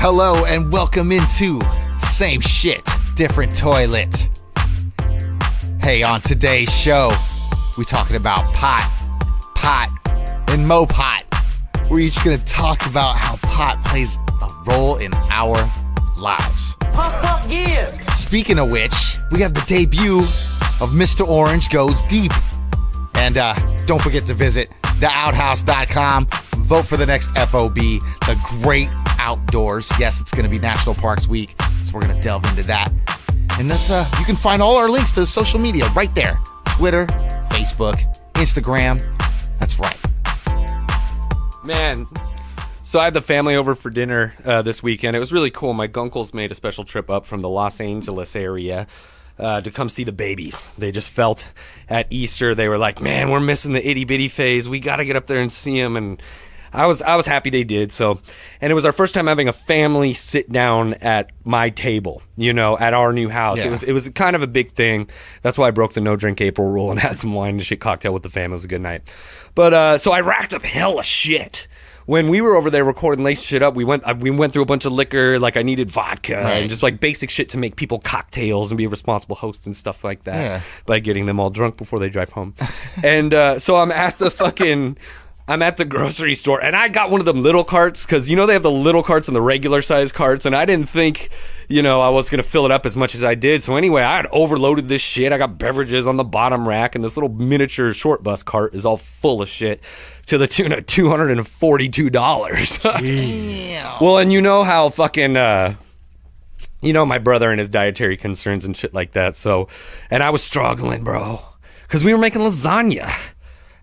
Hello and welcome into Same Shit, Different Toilet. Hey, on today's show, we're talking about pot, and mo pot. We're each going to talk about how pot plays a role in our lives. Pump, gear. Speaking of which, we have the debut of Mr. Orange Goes Deep. And don't forget to visit theouthouse.com. Vote for the next FOB, the Great Outdoors. Yes, it's going to be National Parks Week, so we're going to delve into that. And that's you can find all our links to the social media right there. Twitter, Facebook, Instagram. That's right. Man, so I had the family over for dinner this weekend. It was really cool. My gunkles made a special trip up from the Los Angeles area to come see the babies. They just felt at Easter, they were like, man, we're missing the itty bitty phase. We got to get up there and see them. And I was happy they did. So, and it was our first time having a family sit down at my table, you know, at our new house. Yeah. It was kind of a big thing. That's why I broke the no drink April rule and had some wine and shit cocktail with the fam. It was a good night. But so I racked up hella shit. When we were over there recording Lace Shit Up, we went through a bunch of liquor. Like I needed vodka and just like basic shit to make people cocktails and be a responsible host and stuff like that by getting them all drunk before they drive home. And so I'm at the grocery store, and I got one of them little carts, because, you know, they have the little carts and the regular size carts, and I didn't think, you know, I was going to fill it up as much as I did. So anyway, I had overloaded this shit. I got beverages on the bottom rack, and this little miniature short bus cart is all full of shit to the tune of $242. Damn. Well, and you know how fucking... you know, my brother and his dietary concerns and shit like that. So, and I was struggling, bro, because we were making lasagna.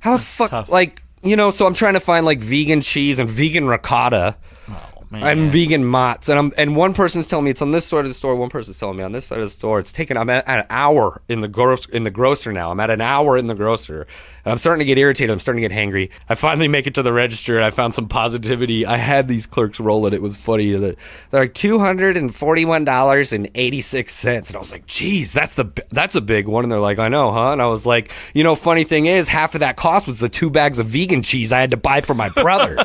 How the fuck, tough. Like... You know, so I'm trying to find like vegan cheese and vegan ricotta. Oh, man. And vegan mozz. And one person's telling me it's on this side of the store. One person's telling me on this side of the store. It's taken. I'm at an hour in the grocer now. I'm at an hour in the grocer. And I'm starting to get irritated. I'm starting to get hangry. I finally make it to the register and I found some positivity. I had these clerks roll it. It was funny. They're like $241.86. And I was like, geez, that's a big one. And they're like, I know, huh? And I was like, you know, funny thing is, half of that cost was the 2 bags of vegan cheese I had to buy for my brother.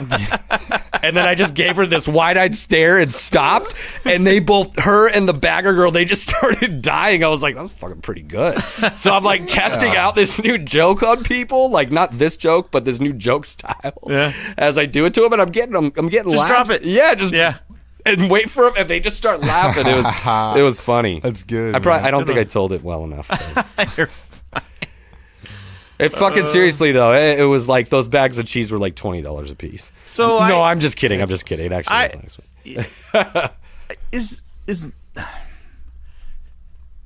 And then I just gave her this wide-eyed stare and stopped. And they both, her and the bagger girl, they just started dying. I was like, that's fucking pretty good. So I'm like testing out this new joke on people. Like not this joke, but this new joke style. Yeah. As I do it to them, and I'm getting laughs. Just drop it. Yeah, and wait for them, and they just start laughing. It was funny. That's good. I don't think I told it well enough. It fucking seriously though, it was like those bags of cheese were like $20 a piece. So no, I'm just kidding. It actually was nice. Is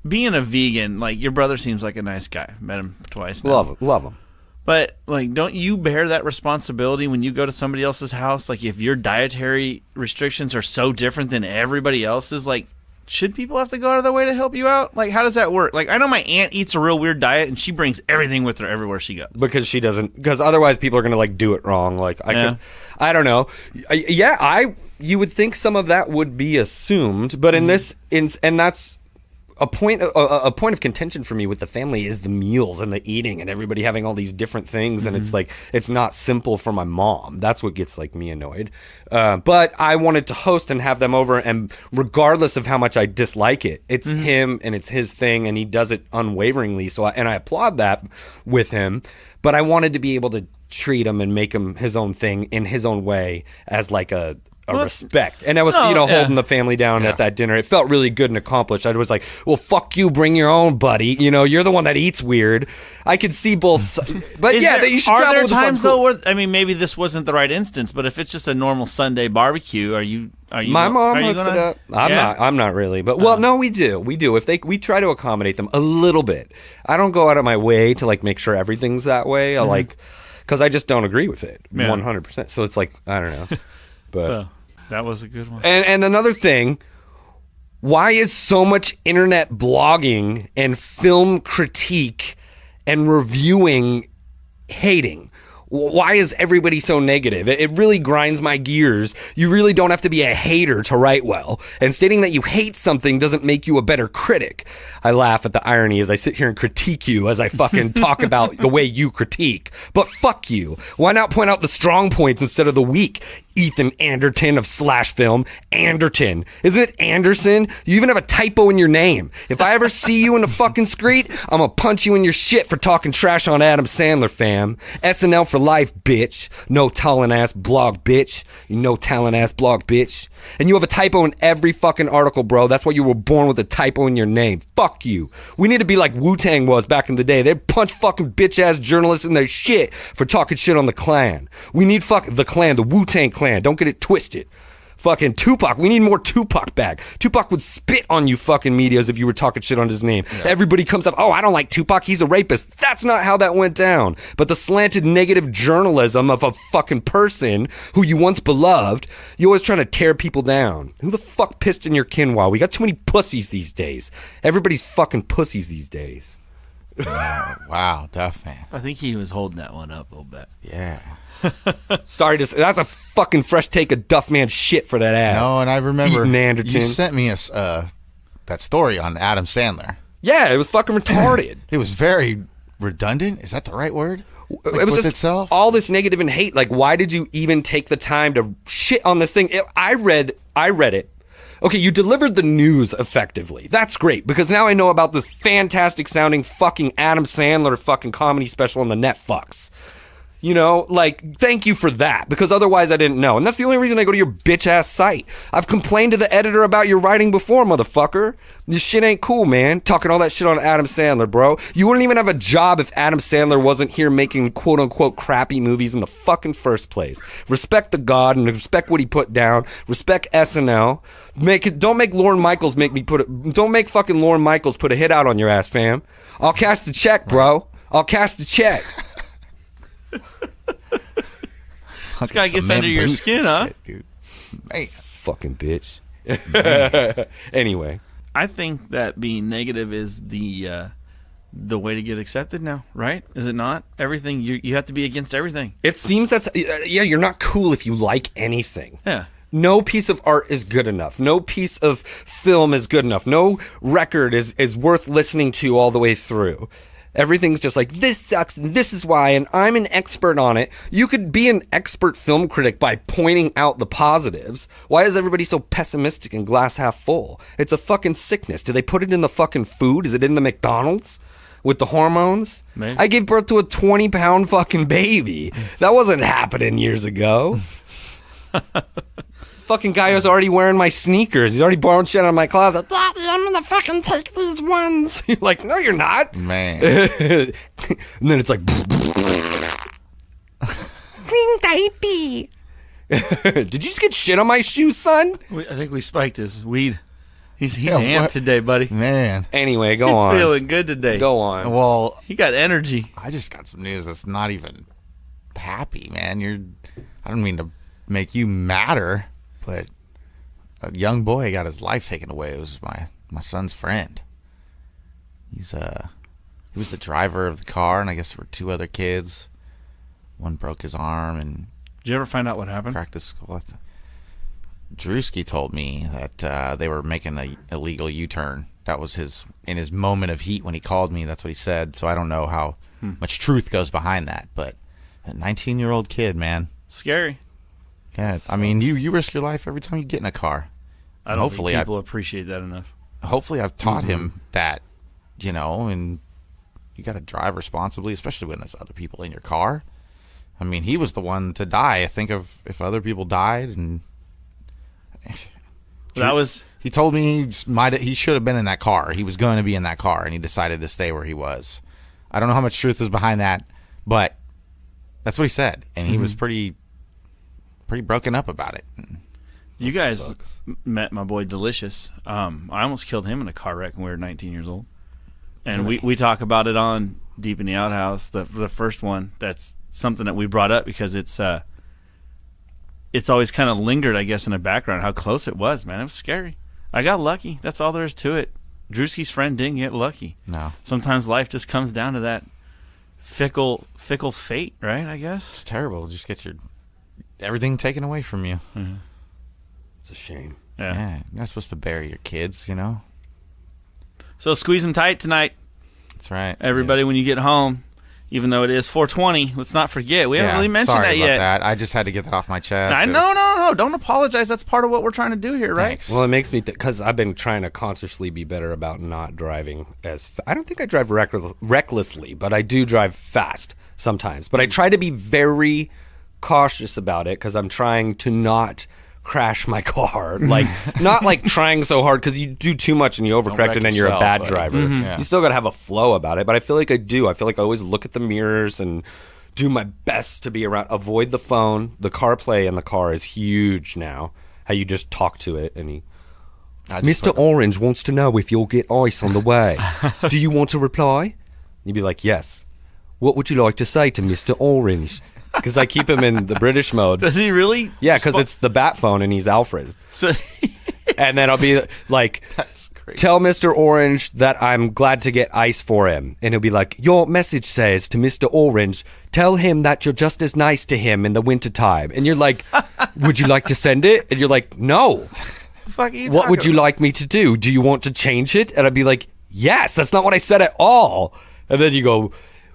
being a vegan, like your brother seems like a nice guy. Met him twice now. Love him. But like, don't you bear that responsibility when you go to somebody else's house? Like, if your dietary restrictions are so different than everybody else's, like, should people have to go out of their way to help you out? Like, how does that work? Like, I know my aunt eats a real weird diet, and she brings everything with her everywhere she goes. Because otherwise people are going to, like, do it wrong. Like, I don't know. You would think some of that would be assumed, but and that's a point of contention for me with the family is the meals and the eating and everybody having all these different things. And it's like, it's not simple for my mom. That's what gets like me annoyed. But I wanted to host and have them over, and regardless of how much I dislike it, it's him and it's his thing and he does it unwaveringly. So I applaud that with him, but I wanted to be able to treat him and make him his own thing in his own way as like a respect. And I was, holding the family down at that dinner. It felt really good and accomplished. I was like, well, fuck you, bring your own, buddy. You know, you're the one that eats weird. I could see both. But you should travel with the fun. Are there times, though, where, I mean, maybe this wasn't the right instance, but if it's just a normal Sunday barbecue, are you my mom hooks it up. I'm not really. But, well, no, we do. We do. We try to accommodate them a little bit. I don't go out of my way to, like, make sure everything's that way. Because I just don't agree with it 100%. So it's like, I don't know. But that was a good one. And another thing, why is so much internet blogging and film critique and reviewing hating? Why is everybody so negative? It really grinds my gears. You really don't have to be a hater to write well. And stating that you hate something doesn't make you a better critic. I laugh at the irony as I sit here and critique you as I fucking talk about the way you critique. But fuck you. Why not point out the strong points instead of the weak? Ethan Anderton of Slash Film. Anderton. Isn't it Anderson? You even have a typo in your name. If I ever see you in the fucking street, I'm gonna punch you in your shit for talking trash on Adam Sandler, fam. SNL for life, bitch. No talent ass blog, bitch. You no talent ass blog, bitch. And you have a typo in every fucking article, bro. That's why you were born with a typo in your name. Fuck you. We need to be like Wu-Tang was back in the day. They'd punch fucking bitch ass journalists in their shit for talking shit on the Klan. We need the Klan, the Wu-Tang Clan. Don't get it twisted. Fucking Tupac. We need more Tupac back. Tupac would spit on you fucking medias if you were talking shit on his name. Yeah. Everybody comes up, oh, I don't like Tupac. He's a rapist. That's not how that went down. But the slanted negative journalism of a fucking person who you once beloved, you're always trying to tear people down. Who the fuck pissed in your quinoa? We got too many pussies these days. Everybody's fucking pussies these days. Wow, Duffman. I think he was holding that one up a little bit. Yeah. Sorry, that's a fucking fresh take of Duffman shit for that ass. No, and I remember Ethan Anderton. You sent me that story on Adam Sandler. Yeah, it was fucking retarded. It was very redundant. Is that the right word? Like, it was just itself? All this negative and hate. Like, why did you even take the time to shit on this thing? I read it. Okay, you delivered the news effectively. That's great, because now I know about this fantastic sounding fucking Adam Sandler fucking comedy special on the net fucks. You know, like, thank you for that, because otherwise I didn't know. And that's the only reason I go to your bitch-ass site. I've complained to the editor about your writing before, motherfucker. This shit ain't cool, man. Talking all that shit on Adam Sandler, bro. You wouldn't even have a job if Adam Sandler wasn't here making quote-unquote crappy movies in the fucking first place. Respect the God and respect what he put down. Respect SNL. Don't make Lorne Michaels don't make fucking Lorne Michaels put a hit out on your ass, fam. I'll cash the check, bro. I'll cash the check. This guy gets under your skin, huh? Shit, dude. Man. Fucking bitch. Anyway. I think that being negative is the way to get accepted now, right? Is it not? Everything, you have to be against everything. It seems you're not cool if you like anything. Yeah. No piece of art is good enough. No piece of film is good enough. No record is worth listening to all the way through. Everything's just like, this sucks, and this is why, and I'm an expert on it. You could be an expert film critic by pointing out the positives. Why is everybody so pessimistic and glass half full? It's a fucking sickness. Do they put it in the fucking food? Is it in the McDonald's? With the hormones? Maybe. I gave birth to a 20-pound fucking baby. That wasn't happening years ago. Fucking guy was already wearing my sneakers. He's already borrowed shit out of my closet. Daddy, I'm gonna fucking take these ones. You're like, no, you're not. Man. And then it's like, green diaper. Did you just get shit on my shoes, son? I think we spiked his weed. He's amped today, buddy. Man. Anyway, go He's on. He's feeling good today. Go on. Well, he got energy. I just got some news that's not even happy, man. I don't mean to make you madder, but a young boy got his life taken away. It was my son's friend. He was the driver of the car, and I guess there were two other kids. One broke his arm and Did you ever find out what happened? cracked his skull. Drewski told me that they were making an illegal U-turn. That was in his moment of heat when he called me. That's what he said. So I don't know how much truth goes behind that. But a 19-year-old kid, man. Scary. Yeah, I mean, you risk your life every time you get in a car. I don't think people appreciate that enough. Hopefully I've taught him that, and you got to drive responsibly, especially when there's other people in your car. I mean, he was the one to die. Think of if other people died and... He told me he should have been in that car. He was going to be in that car, and he decided to stay where he was. I don't know how much truth is behind that, but that's what he said, and he was pretty broken up about it. You guys met my boy Delicious. I almost killed him in a car wreck when we were 19 years old, and we talk about it on Deep in the Outhouse, the first one. That's something that we brought up because it's always kind of lingered, I guess, in the background, how close it was, man. It was scary. I got lucky. That's all there is to it. Drewski's friend didn't get lucky. No. Sometimes life just comes down to that fickle fate, right, I guess? It's terrible. Just get everything taken away from you. Mm-hmm. It's a shame. Yeah. You're not supposed to bury your kids, So squeeze them tight tonight. That's right. Everybody, when you get home, even though it is 420. Let's not forget. We haven't really mentioned sorry that about yet. That. I just had to get that off my chest. No. Don't apologize. That's part of what we're trying to do here, right? Thanks. Well, it makes me because I've been trying to consciously be better about not driving I don't think I drive recklessly, but I do drive fast sometimes. But I try to be very cautious about it because I'm trying to not crash my car. Like, not like trying so hard because you do too much and you overcorrect and then you're a bad driver. Yeah. You still got to have a flow about it. But I feel like I do. I feel like I always look at the mirrors and do my best to be around. Avoid the phone. The CarPlay in the car is huge now. How you just talk to it and Mr. Orange wants to know if you'll get ice on the way. Do you want to reply? You'd be like, yes. What would you like to say to Mr. Orange? Because I keep him in the British mode. Does he really? Yeah, because it's the bat phone and he's Alfred. So, and then I'll be like, That's great. tell Mr. Orange that I'm glad to get ice for him. And he'll be like, your message says to Mr. Orange, tell him that you're just as nice to him in the wintertime. And you're like, would you like to send it? And you're like, no. fuck are you What talking would you about? like me to do? Do you want to change it? And I'd be like, yes, that's not what I said at all. And then you go,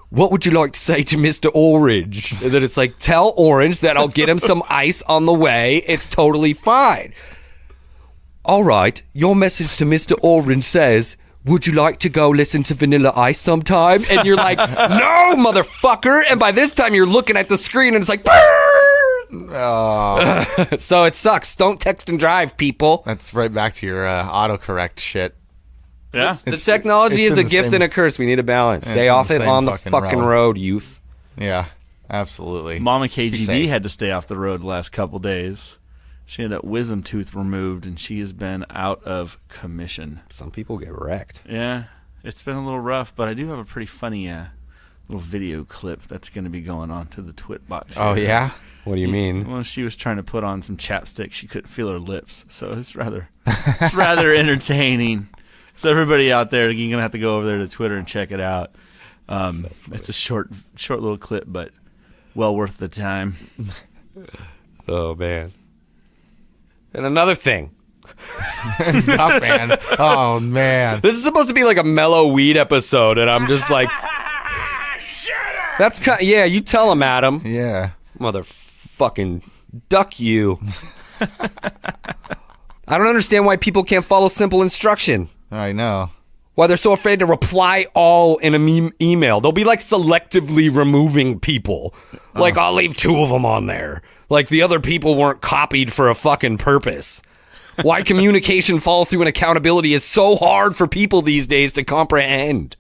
what would you like to say to Mr. Orange? And then it's like, tell Orange that I'll get him some ice on the way. It's totally fine. All right, your message to Mr. Orange says, would you like to go listen to Vanilla Ice sometime? And you're like, no, motherfucker. And by this time, you're looking at the screen and it's like, Oh, so it sucks. Don't text and drive, people. that's right back to your autocorrect shit. Yeah. The technology it's is in a the gift same- and a curse. We need a balance. It's Stay in off the it same on the fucking fucking realm. road, youth. Yeah, absolutely. Mama Be KGB safe. had to stay off the road the last couple days. She had a wisdom tooth removed, and she has been out of commission. Some people get wrecked. Yeah, it's been a little rough, but I do have a pretty funny little video clip that's going to be going on to the Twit box. Oh here. yeah. What do you mean? Well, she was trying to put on some chapstick. She couldn't feel her lips, so it's rather entertaining. So everybody out there, you're gonna have to go over there to Twitter and check it out. It's a short little clip, but well worth the time. Oh man. And another thing. Duffman. Oh man. This is supposed to be like a mellow weed episode, and I'm just like, that's kind. Yeah, you tell him, Adam. Yeah. Motherfucking duck you. I don't understand why people can't follow simple instruction. I know. Why they're so afraid to reply all in a email. They'll be like selectively removing people. Like, I'll leave 2 of them on there. Like the other people weren't copied for a fucking purpose. Why communication follow through and accountability is so hard for people these days to comprehend.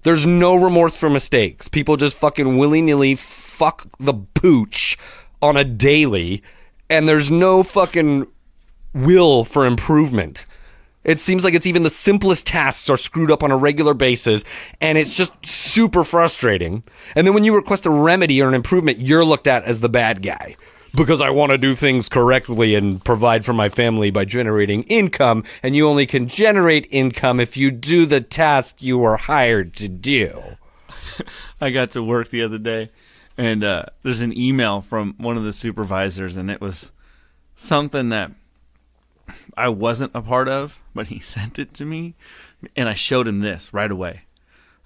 There's no remorse for mistakes. People just fucking willy-nilly fuck the pooch on a daily, and there's no fucking will for improvement. It seems like it's even the simplest tasks are screwed up on a regular basis, and it's just super frustrating. And then when you request a remedy or an improvement, you're looked at as the bad guy. Because I want to do things correctly and provide for my family by generating income, and you only can generate income if you do the task you were hired to do. I got to work the other day, and there's an email from one of the supervisors, and it was something that I wasn't a part of, but he sent it to me, and I showed him this right away.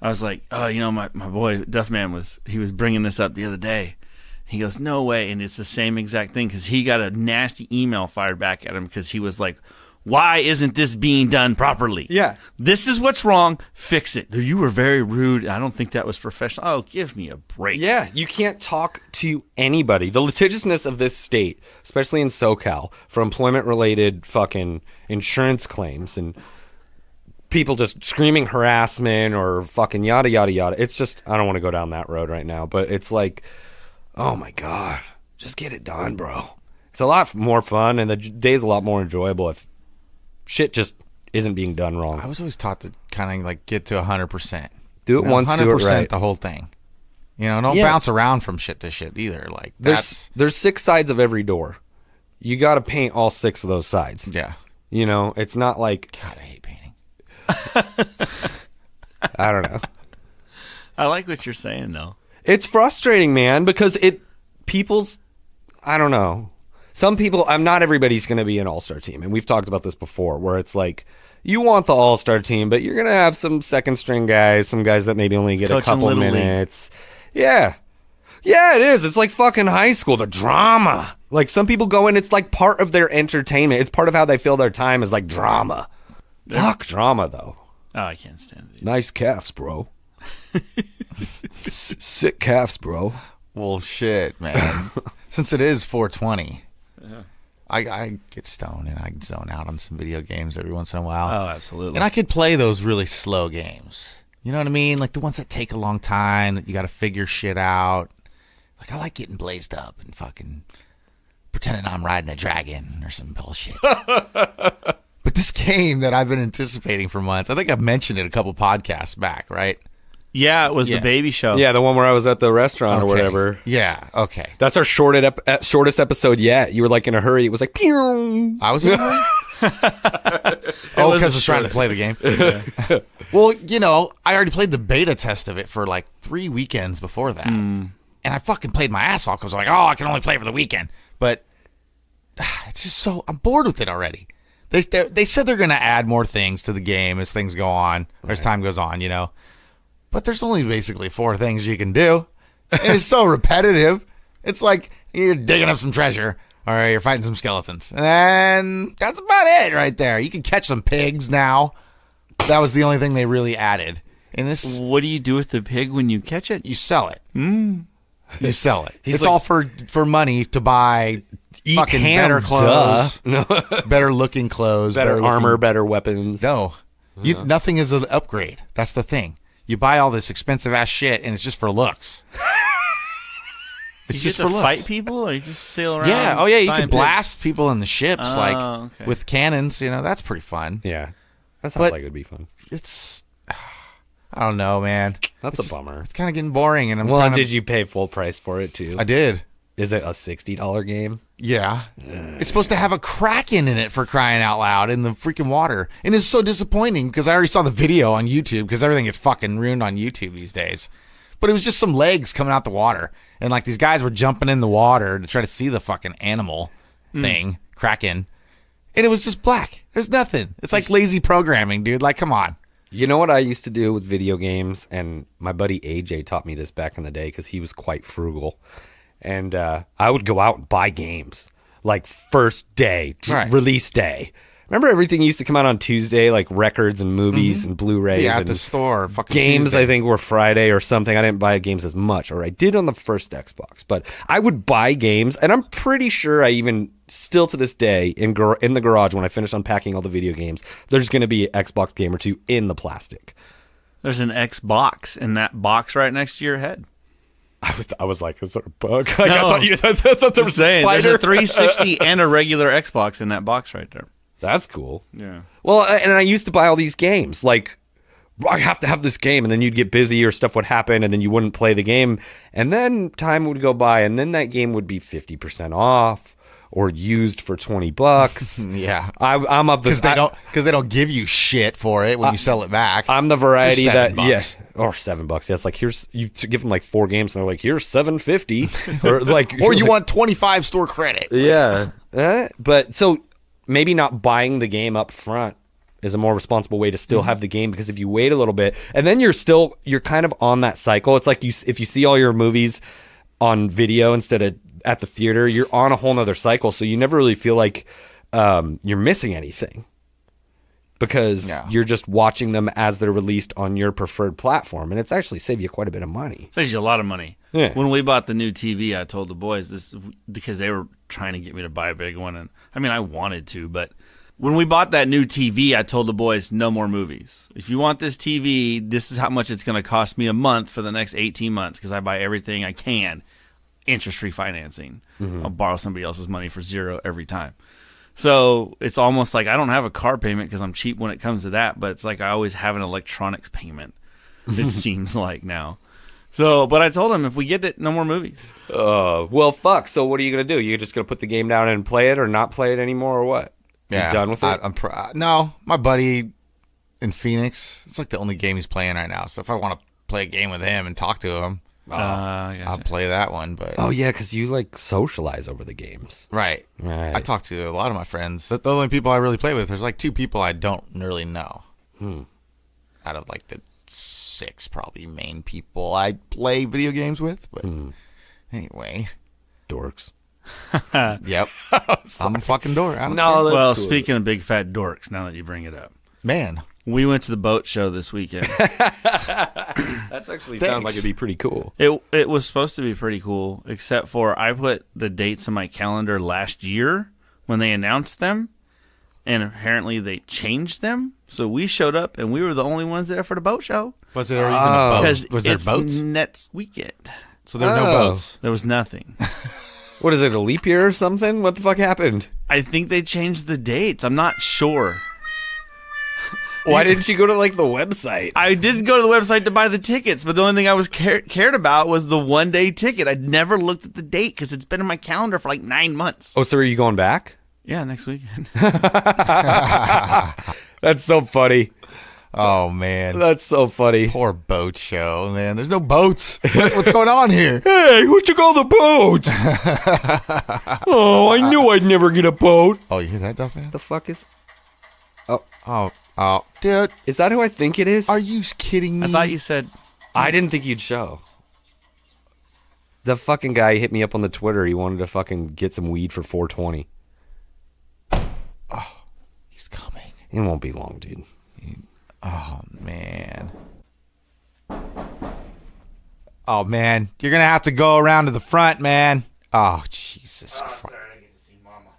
I was like, oh, you know, my boy Duffman was bringing this up the other day. He goes, no way, and it's the same exact thing, because he got a nasty email fired back at him because he was like, why isn't this being done properly? Yeah. This is what's wrong. Fix it. You were very rude. I don't think that was professional. Oh, give me a break. Yeah, you can't talk to anybody. The litigiousness of this state, especially in SoCal, for employment-related fucking insurance claims and people just screaming harassment or fucking yada, yada, yada. It's just, I don't want to go down that road right now, but it's like, oh my God, just get it done, bro. It's a lot more fun, and the day's a lot more enjoyable if shit just isn't being done wrong. I was always taught to kind of like get to 100%. Do it once, do it right. The whole thing. You know, don't Yeah. bounce around from shit to shit either. Like There's 6 sides of every door. You got to paint all 6 of those sides. yeah. You know, it's not like, God, I hate painting. I don't know. I like what you're saying, though. It's frustrating, man, because people's, I don't know. some people, not everybody's going to be an all-star team. And we've talked about this before, where it's like, you want the all-star team, but you're going to have some second-string guys, some guys that maybe only get a couple minutes. Yeah. Yeah, it is. It's like fucking high school, the drama. Like, some people go in, it's like part of their entertainment. It's part of how they fill their time is like drama. Fuck drama, though. Oh, I can't stand it. Nice calves, bro. Sick calves, bro. Well, shit, man. Since it is 420, I get stoned and I zone out on some video games every once in a while. Oh, absolutely. And I could play those really slow games. You know what I mean? Like the ones that take a long time, that you got to figure shit out. Like, I like getting blazed up and fucking pretending I'm riding a dragon or some bullshit. But this game that I've been anticipating for months, I think I've mentioned it a couple podcasts back, right? Yeah, it was the baby show. Yeah, the one where I was at the restaurant or whatever. Yeah, okay. That's our shortest episode yet. You were like in a hurry. It was like, pew. I was in a hurry? Oh, because I was trying to play the game. Yeah. Well, you know, I already played the beta test of it for like 3 weekends before that. And I fucking played my ass off because I was like, oh, I can only play for the weekend. But it's just so, I'm bored with it already. They said they're going to add more things to the game as things go on, or as time goes on, you know. But there's only basically 4 things you can do. And it's so repetitive. It's like you're digging up some treasure or you're fighting some skeletons. And that's about it right there. You can catch some pigs now. That was the only thing they really added. And this, what do you do with the pig when you catch it? you sell it. You sell it. It's like, all for money to buy fucking ham, better clothes, better looking clothes, better armor, better weapons. No, nothing is an upgrade. That's the thing. You buy all this expensive ass shit, and it's just for looks. It's you just get for to looks. fight people, or you just sail around? Yeah. Oh yeah. You can buying blast people in the ships okay. with cannons. You know, that's pretty fun. Yeah, that sounds like it would be fun. It's, I don't know, man. That's a bummer. It's kind of getting boring, and did you pay full price for it too? I did. Is it a $60 game? Yeah. It's supposed to have a kraken in it, for crying out loud, in the freaking water. And it's so disappointing because I already saw the video on YouTube because everything gets fucking ruined on YouTube these days. But it was just some legs coming out the water. And like these guys were jumping in the water to try to see the fucking animal thing, kraken. And it was just black. There's nothing. It's like lazy programming, dude. Like, come on. You know what I used to do with video games? And my buddy AJ taught me this back in the day because he was quite frugal. And I would go out and buy games, like first day, release day. Remember everything used to come out on Tuesday, like records and movies and Blu-rays? Yeah, at and the store. Fucking games, Tuesday. I think, were Friday or something. I didn't buy games as much, or I did on the first Xbox. But I would buy games, and I'm pretty sure I even, still to this day, in the garage, when I finish unpacking all the video games, there's going to be an Xbox game or two in the plastic. There's an Xbox in that box right next to your head. I was like, is there a bug? Like, no. I thought there was a spider. There's a 360 and a regular Xbox in that box right there. That's cool. Yeah. Well, and I used to buy all these games. Like, I have to have this game, and then you'd get busy or stuff would happen, and then you wouldn't play the game. And then time would go by, and then that game would be 50% off or used for $20. Yeah. I'm of the... Because they don't give you shit for it when you sell it back. I'm the variety that... $7. Yeah. Or $7. Yeah, it's like, here's... You give them like 4 games, and they're like, here's $7.50. Or like... or you want 25 store credit. Yeah. But so maybe not buying the game up front is a more responsible way to still have the game, because if you wait a little bit, and then you're kind of on that cycle. It's like if you see all your movies on video instead of at the theater, you're on a whole nother cycle, so you never really feel like you're missing anything, because you're just watching them as they're released on your preferred platform, and it's actually saved you quite a bit of money. It saves you a lot of money. Yeah. When we bought the new TV, I told the boys this because they were trying to get me to buy a big one, and I mean, I wanted to, but when we bought that new TV, I told the boys, no more movies. If you want this TV, this is how much it's going to cost me a month for the next 18 months, because I buy everything I can. Interest-free financing. I'll borrow somebody else's money for $0 every time. So it's almost like I don't have a car payment because I'm cheap when it comes to that, but it's like I always have an electronics payment, it seems like now. So, but I told him, if we get it, no more movies. Well, fuck. So what are you going to do? You're just going to put the game down and play it, or not play it anymore, or what? Yeah. You done with it? No, my buddy in Phoenix, it's like the only game he's playing right now. So if I want to play a game with him and talk to him, Gotcha. I'll play that one. But Oh yeah, because you like socialize over the games. right. I talk to a lot of my friends. The only people I really play with, there's like 2 people I don't really know. Out of like the 6 probably main people I play video games with. But anyway, Dorks. yep. I'm a fucking dork. I don't care. Well, cool. speaking of big fat dorks, now that you bring it up, Man. we went to the boat show this weekend. That's actually sounds like it'd be pretty cool. It was supposed to be pretty cool, except for I put the dates in my calendar last year when they announced them, and apparently they changed them. So we showed up, and we were the only ones there for the boat show. Was there even a boat? Because Was there it's boats? next weekend. So there were no boats. There was nothing. What is it, a leap year or something? What the fuck happened? I think they changed the dates. I'm not sure. Why didn't you go to like the website? I did go to the website to buy the tickets, but the only thing I was cared about was the one-day ticket. I'd never looked at the date because it's been in my calendar for like 9 months. Oh, so are you going back? Yeah, next weekend. That's so funny. Oh, man. That's so funny. Poor boat show, man. There's no boats. What's going on here? Hey, who took all the boats? Oh, I knew I'd never get a boat. Oh, you hear that, Duffman? The fuck is... Oh, dude. Is that who I think it is? Are you kidding me? I thought you said... I didn't think you'd show. The fucking guy hit me up on the Twitter. He wanted to fucking get some weed for $4.20. Oh, he's coming. It won't be long, dude. Oh, man. Oh, man. You're going to have to go around to the front, man. Oh, Jesus Christ. Sorry, I get to see Mama.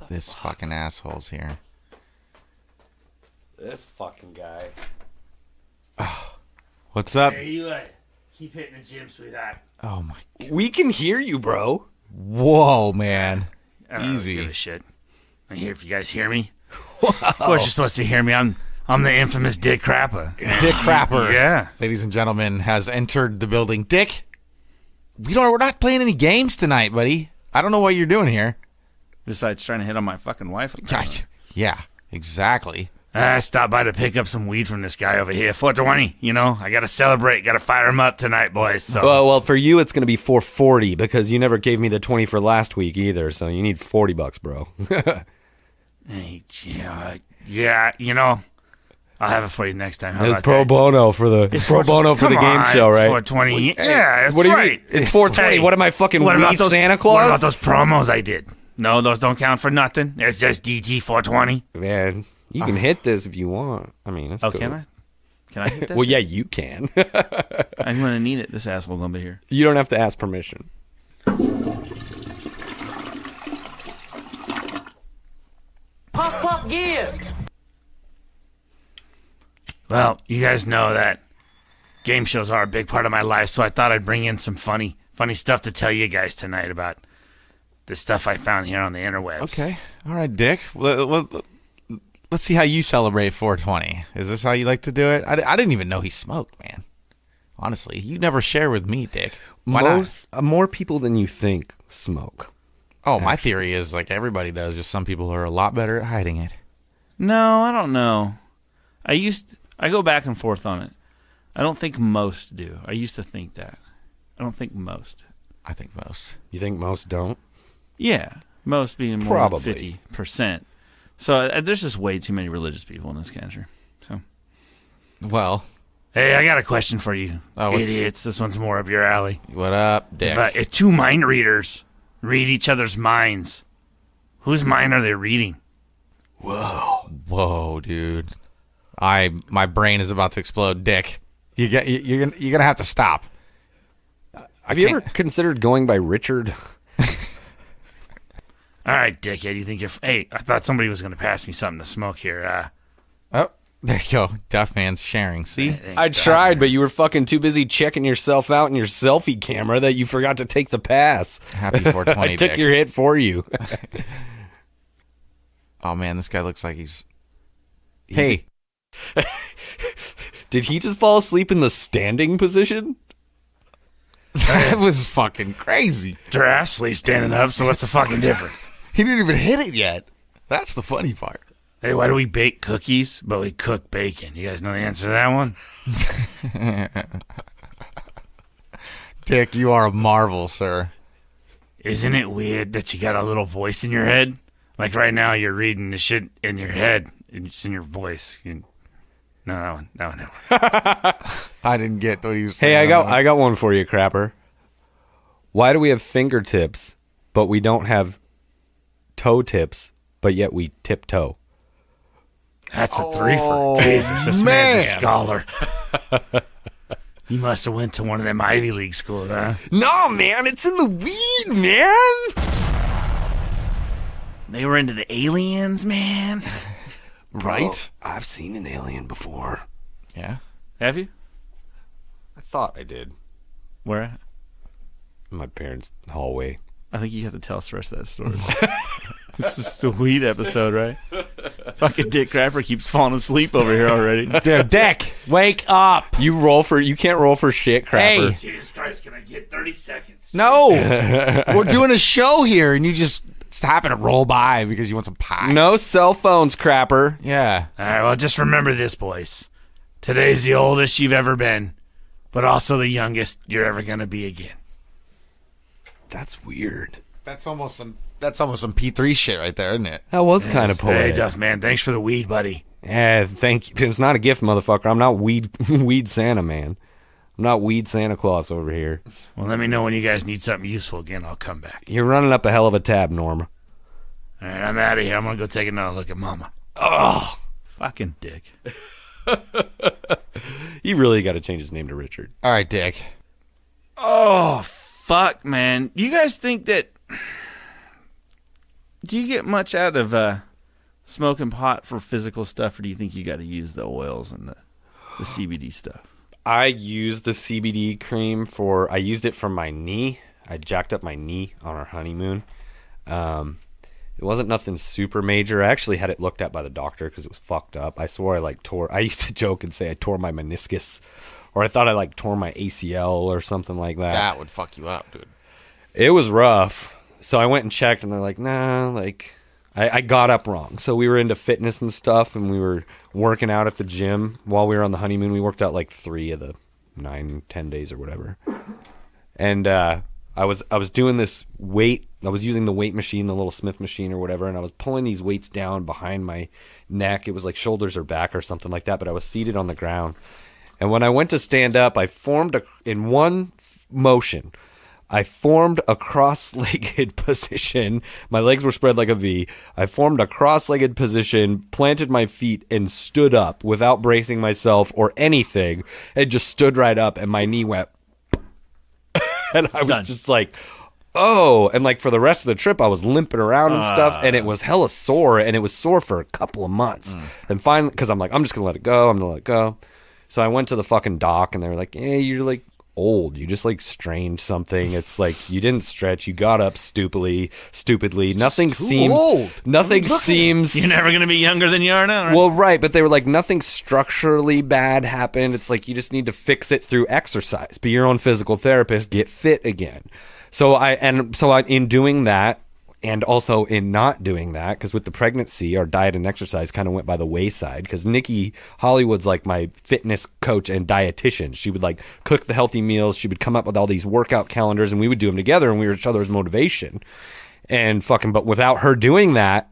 This fucking asshole's here. This fucking guy. What's up? Hey, you keep hitting the gym, sweetheart. Oh, my. We can hear you, bro. Whoa, man. I don't Easy. Really give a shit. I'm here if you guys hear me. Of course you're supposed to hear me. I'm the infamous Dick Crapper. Dick Crapper. Yeah. Ladies and gentlemen, has entered the building. Dick, we're not playing any games tonight, buddy. I don't know what you're doing here. Besides trying to hit on my fucking wife. Yeah, exactly. I stopped by to pick up some weed from this guy over here. 420, you know. I got to celebrate. Got to fire him up tonight, boys. So. Well, for you, it's going to be $4.40 because you never gave me the 20 for last week either. So you need $40, bro. Hey, yeah, you know, I'll have it for you next time. How It's about pro that? bono for the Come game on, show, it's right? 420. Yeah, that's What do you right. mean? It's 420. Hey, What am I fucking what about weed those Santa Claus? What about those promos I did? No, those don't count for nothing. It's just DT 420. Man, you can hit this if you want. I mean, that's Oh, cool. can I? Can I hit that? Well, yeah, you can. I'm gonna need it. This asshole gonna be here. You don't have to ask permission. Pop gear. Well, you guys know that game shows are a big part of my life, so I thought I'd bring in some funny stuff to tell you guys tonight about the stuff I found here on the interwebs. Okay. All right, Dick. Let's see how you celebrate 420. Is this how you like to do it? I didn't even know he smoked, man. Honestly, you never share with me, Dick. Why not? More people than you think smoke. Oh, my theory is like everybody does. Just some people are a lot better at hiding it. No, I don't know. I go back and forth on it. I don't think most do. I used to think that. I don't think most. I think most. You think most don't? Yeah, most being more Probably. than 50%. So there's just way too many religious people in this country. So, Well, hey, I got a question for you, Oh, idiots. This one's more up your alley. what up, Dick? If 2 mind readers read each other's minds, whose mind are they reading? Whoa, dude. My brain is about to explode, Dick. You're gonna have to stop. Have you ever considered going by Richard? All right, dickhead, you think you're... Hey, I thought somebody was going to pass me something to smoke here. Oh, there you go. Duffman's sharing. See? Thanks, I Doc. tried, but you were fucking too busy checking yourself out in your selfie camera that you forgot to take the pass. Happy 420, I took Dick. your hit for you. Oh man, this guy looks like he's. Hey, Did he just fall asleep in the standing position? that was fucking crazy. Giraffe sleep standing up, so what's the fucking difference? He didn't even hit it yet. That's the funny part. Hey, why do we bake cookies, but we cook bacon? You guys know the answer to that one? Dick, you are a marvel, sir. Isn't it weird that you got a little voice in your head? Like right now, you're reading the shit in your head, and it's in your voice. No, that one. I didn't get what he was saying. Hey, I got one for you, Crapper. Why do we have fingertips, but we don't have toe tips, but yet we tiptoe? That's a threefer. Jesus, this man's a scholar. You must have went to one of them Ivy League schools, huh? No, man, it's in the weed, man. They were into the aliens, man. Right? I've seen an alien before. Yeah. Have you? I thought I did. Where? In my parents' hallway. I think you have to tell us the rest of that story. This is a weed episode, right? Fucking Dick Crapper keeps falling asleep over here already. Dude, Dick, wake up. You can't roll for shit, Crapper. Hey. Jesus Christ, can I get 30 seconds? No. We're doing a show here, and you just happen to roll by because you want some pie. No cell phones, Crapper. Yeah. All right, well, just remember this, boys. Today's the oldest you've ever been, but also the youngest you're ever going to be again. That's weird. That's almost some P3 shit right there, isn't it? That was kind of Hey, poetic. Duffman, thanks for the weed, buddy. Yeah, thank you. It's not a gift, motherfucker. I'm not weed Santa, man. I'm not weed Santa Claus over here. Well, let me know when you guys need something useful again. I'll come back. You're running up a hell of a tab, Norm. All right, I'm out of here. I'm going to go take another look at Mama. Oh, Fucking Dick. he really got to change his name to Richard. All right, Dick. Oh, fuck, man. You guys think that... Do you get much out of smoking pot for physical stuff, or do you think you got to use the oils and the CBD stuff? I used the CBD cream I used it for my knee. I jacked up my knee on our honeymoon. It wasn't nothing super major. I actually had it looked at by the doctor because it was fucked up. I swore I used to joke and say I tore my meniscus, or I thought I tore my ACL or something like that. That would fuck you up, dude. It was rough. So I went and checked, and they're like, nah, I got up wrong. So we were into fitness and stuff, and we were working out at the gym while we were on the honeymoon. We worked out 3 of the 9-10 days or whatever. And I was doing this weight. I was using the weight machine, the little Smith machine or whatever, and I was pulling these weights down behind my neck. It was like shoulders or back or something like that, but I was seated on the ground. And when I went to stand up, I formed in one motion. I formed a cross-legged position. My legs were spread like a V. I formed a cross-legged position, planted my feet, and stood up without bracing myself or anything, and just stood right up, and my knee went. And I was just like, oh. And for the rest of the trip, I was limping around and stuff, and it was hella sore, and it was sore for a couple of months. And finally, because I'm like, I'm just going to let it go. I'm going to let it go. So I went to the fucking doc, and they were like, hey, you're old. You just strained something. It's you didn't stretch. You got up stupidly. Nothing seems old. Nothing seems. You're never going to be younger than you are now, right? Well, right, but they were like, nothing structurally bad happened. It's you just need to fix it through exercise. Be your own physical therapist. Get fit again. So in doing that, and also in not doing that, because with the pregnancy, our diet and exercise kind of went by the wayside, because Nikki Hollywood's my fitness coach and dietitian. She would cook the healthy meals. She would come up with all these workout calendars, and we would do them together, and we were each other's motivation. And but without her doing that,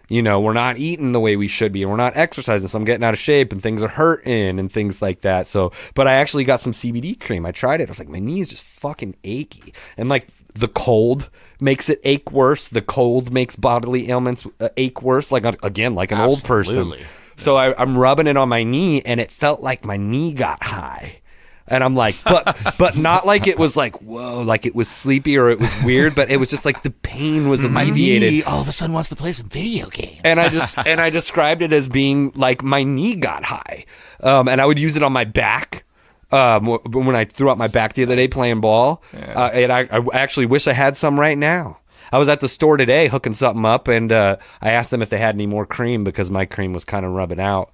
we're not eating the way we should be, and we're not exercising, so I'm getting out of shape, and things are hurting, and things like that. So, but I actually got some CBD cream. I tried it. I was like, my knee is just fucking achy. And the cold makes it ache worse. The cold makes bodily ailments ache worse. Like an old person. So I'm rubbing it on my knee, and it felt like my knee got high. And I'm like, but not it was whoa, it was sleepy or it was weird, but it was just the pain was alleviated. My knee all of a sudden wants to play some video games. And I described it as being my knee got high. And I would use it on my back. When I threw out my back the other day playing ball, and I actually wish I had some right now. I was at the store today hooking something up, and I asked them if they had any more cream because my cream was kind of rubbing out.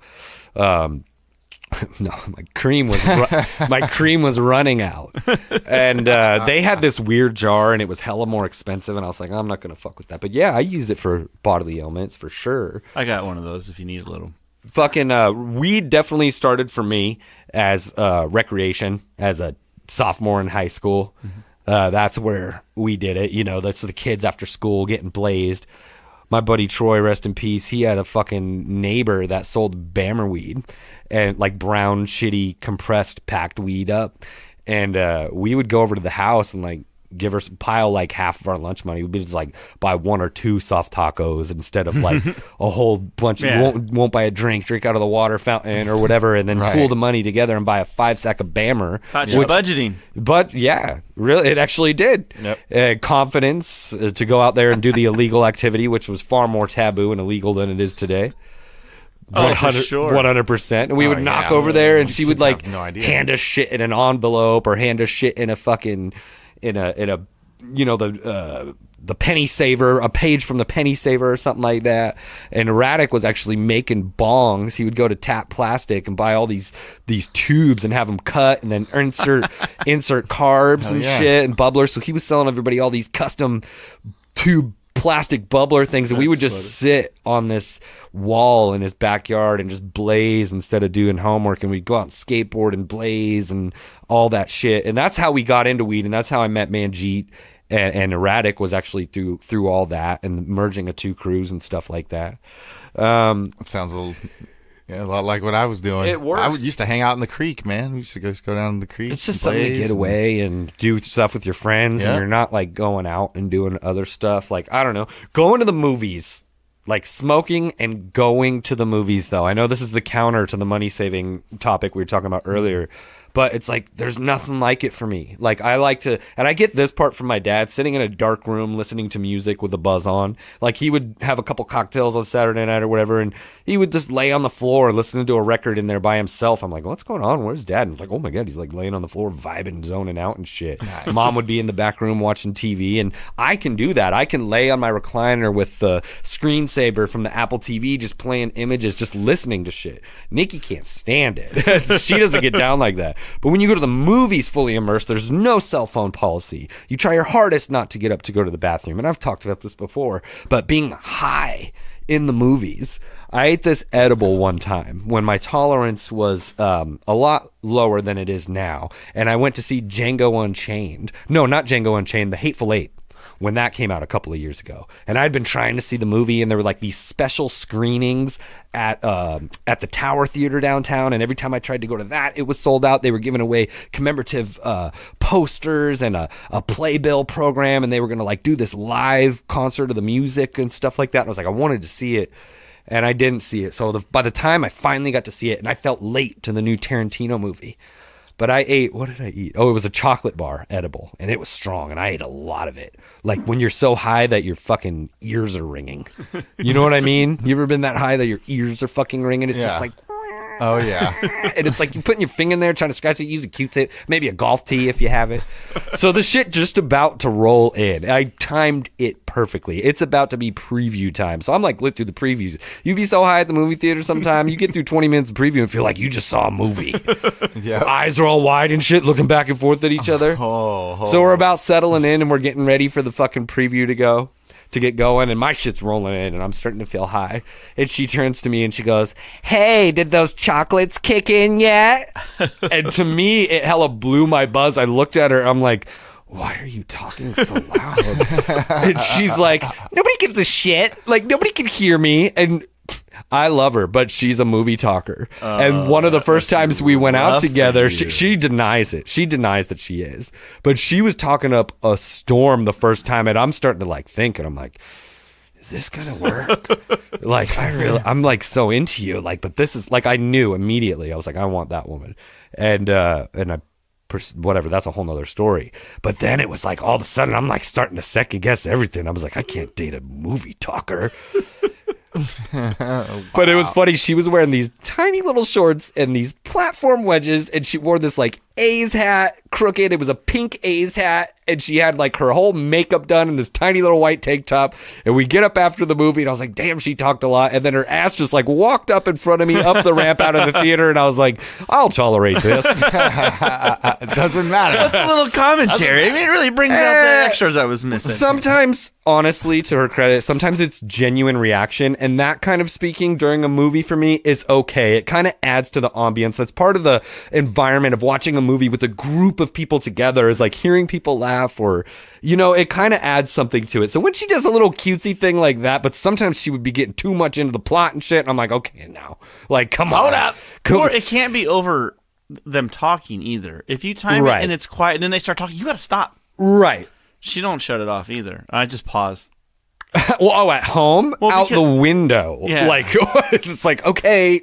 No, my cream was running out, and they had this weird jar, and it was hella more expensive, and I was like, I'm not gonna fuck with that. But yeah, I use it for bodily ailments for sure. I got one of those if you need a little. Fucking weed definitely started for me as recreation, as a sophomore in high school. That's where we did it. You know, that's the kids after school getting blazed. My buddy Troy, rest in peace, he had a fucking neighbor that sold Bammer weed and like brown, shitty, compressed, packed weed up. And we would go over to the house and like give her pile like half of our lunch money. We'd just like buy 1 or 2 soft tacos instead of like a whole bunch. Yeah. Won't buy a drink out of the water fountain or whatever, and then pool the money together and buy a 5-sack of Bammer. Budgeting. But yeah, really, it actually did. Yep. Confidence to go out there and do the illegal activity, which was far more taboo and illegal than it is today. Oh, for sure. 100%. And we would knock over there, and she would like have no idea. hand us shit in an envelope or hand us shit in a fucking in a you know, the penny saver, a page from the penny saver or something like that. And Radic was actually making bongs. He would go to Tap Plastic and buy all these tubes and have them cut and then insert carbs and shit and bubblers. So he was selling everybody all these custom tube plastic bubbler things, and we would just sit on this wall in his backyard and just blaze instead of doing homework, and we'd go out and skateboard and blaze and all that shit. And that's how we got into weed, and that's how I met Manjeet, and Erratic was actually through all that and merging of 2 crews and stuff like that. It sounds a lot like what I was doing. It works. I used to hang out in the creek, man. We used to go down the creek. It's just and something to blaze get away and do stuff with your friends, and you're not like going out and doing other stuff. Like, I don't know, going to the movies, like smoking and going to the movies, though. I know this is the counter to the money saving topic we were talking about earlier, but it's like there's nothing like it for me. Like, I like to, and I get this part from my dad, sitting in a dark room listening to music with the buzz on. Like, he would have a couple cocktails on Saturday night or whatever, and he would just lay on the floor listening to a record in there by himself. I'm like, what's going on? Where's Dad? And I'm like, oh my God, he's like laying on the floor vibing, zoning out and shit. Nice. Mom would be in the back room watching TV, and I can do that. I can lay on my recliner with the screensaver from the Apple TV just playing images, just listening to shit. Nikki can't stand it. She doesn't get down like that. But when you go to the movies fully immersed, there's no cell phone policy. You try your hardest not to get up to go to the bathroom. And I've talked about this before, but being high in the movies, I ate this edible one time when my tolerance was a lot lower than it is now. And I went to see Django Unchained. No, not Django Unchained, The Hateful Eight, when that came out a couple of years ago. And I'd been trying to see the movie, and there were like these special screenings at the Tower Theater downtown, and every time I tried to go to that, it was sold out. They were giving away commemorative posters and a playbill program, and they were going to like do this live concert of the music and stuff like that. And I was like, I wanted to see it, and I didn't see it. So by the time I finally got to see it, and I felt late to the new Tarantino movie, but I ate, what did I eat? Oh, it was a chocolate bar edible, and it was strong, and I ate a lot of it. Like when you're so high that your fucking ears are ringing. You know what I mean? You ever been that high that your ears are fucking ringing? It's just like... Oh, yeah. And it's like you putting your finger in there trying to scratch it, use a Q-tip, maybe a golf tee if you have it. So the shit just about to roll in. I timed it perfectly. It's about to be preview time. So I'm like lit through the previews. You'd be so high at the movie theater sometime, you get through 20 minutes of preview and feel like you just saw a movie. Yeah. Eyes are all wide and shit, looking back and forth at each other. So we're about settling in, and we're getting ready for the fucking preview to get going, and my shit's rolling in, and I'm starting to feel high. And she turns to me and she goes, "Hey, did those chocolates kick in yet?" And to me, it hella blew my buzz. I looked at her, I'm like, why are you talking so loud? And she's like, nobody gives a shit. Like, nobody can hear me. And I love her, but she's a movie talker. And one of the first times we went out together, she denies it. She denies that she is. But she was talking up a storm the first time, and I'm starting to like think, and I'm like, is this gonna work? Like, I'm like so into you. Like, but this is like, I knew immediately. I was like, I want that woman. And whatever, that's a whole nother story. But then it was like, all of a sudden, I'm like starting to second guess everything. I was like, I can't date a movie talker. But it was funny. She was wearing these tiny little shorts and these platform wedges, and she wore this like A's hat, crooked. It was a pink A's hat, and she had like her whole makeup done in this tiny little white tank top. And we get up after the movie, and I was like, damn, she talked a lot. And then her ass just like walked up in front of me up the ramp out of the theater, and I was like, I'll tolerate this. It doesn't matter. That's a little commentary. I mean, it really brings out the extras I was missing. Sometimes, honestly, to her credit, sometimes it's genuine reaction, and that kind of speaking during a movie for me is okay. It kind of adds to the ambience. That's part of the environment of watching a movie with a group of people together is like hearing people laugh, or, you know, it kind of adds something to it. So when she does a little cutesy thing like that, but sometimes she would be getting too much into the plot and shit, and I'm like, okay, now, like, come on. Hold up. Or it can't be over them talking either. If you time Right. it and it's quiet and then they start talking, you got to stop. Right. She don't shut it off either. I just pause. Well, at home, out the window. Yeah. Like, it's like, okay.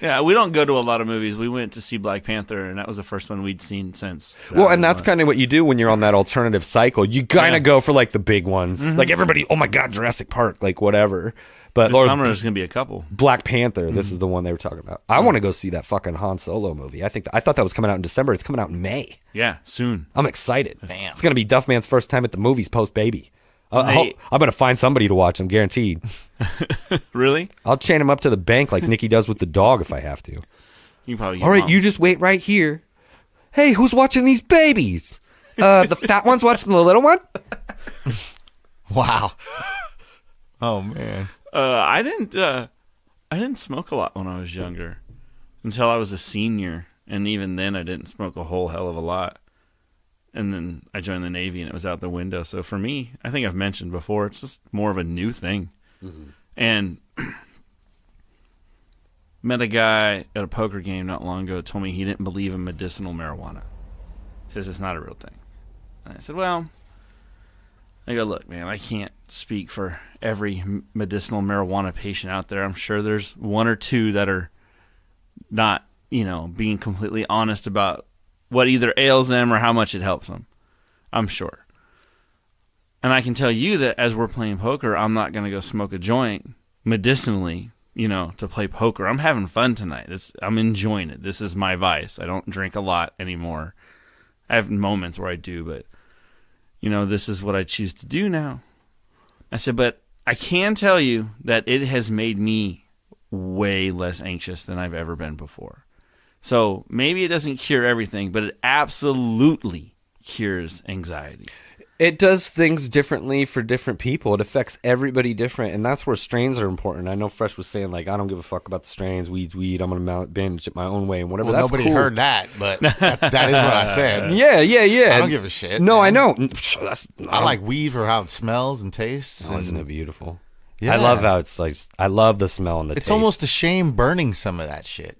Yeah, we don't go to a lot of movies. We went to see Black Panther, and that was the first one we'd seen since. Well, and that's kind of what you do when you're on that alternative cycle. You kind of go for like the big ones. Like everybody, oh my God, Jurassic Park, like whatever. But this summer there's going to be a couple. Black Panther, this is the one they were talking about. I want to go see that fucking Han Solo movie. I thought that was coming out in December. It's coming out in May. Yeah, soon. I'm excited. Damn. It's going to be Duffman's first time at the movies post-baby. I'm going to find somebody to watch, I'm guaranteed. Really? I'll chain him up to the bank like Nikki does with the dog if I have to. You probably. All right, you just wait right here. Hey, who's watching these babies? The fat one's watching the little one? Wow. Oh man. I didn't smoke a lot when I was younger, until I was a senior, and even then I didn't smoke a whole hell of a lot. And then I joined the Navy, and it was out the window. So for me, I think I've mentioned before, it's just more of a new thing. And met a guy at a poker game not long ago, told me he didn't believe in medicinal marijuana. He says it's not a real thing. And I said, well, I go, look, man, I can't speak for every medicinal marijuana patient out there. I'm sure there's one or two that are not, being completely honest about what either ails them or how much it helps them. I'm sure. And I can tell you that as we're playing poker, I'm not going to go smoke a joint medicinally, to play poker. I'm having fun tonight. I'm enjoying it. This is my vice. I don't drink a lot anymore. I have moments where I do, but this is what I choose to do now. I said, but I can tell you that it has made me way less anxious than I've ever been before. So maybe it doesn't cure everything, but it absolutely cures anxiety. It does things differently for different people. It affects everybody different, and that's where strains are important. I know Fresh was saying, like, I don't give a fuck about the strains, weed's weed, I'm going to manage it my own way and whatever. Well, that's nobody cool. heard that, but that is what I said. Yeah. I don't give a shit. No, man. I know. I like weed for how it smells and tastes. Oh, isn't it beautiful? Yeah. I love how it's like, I love the smell and the It's taste. almost a shame burning some of that shit.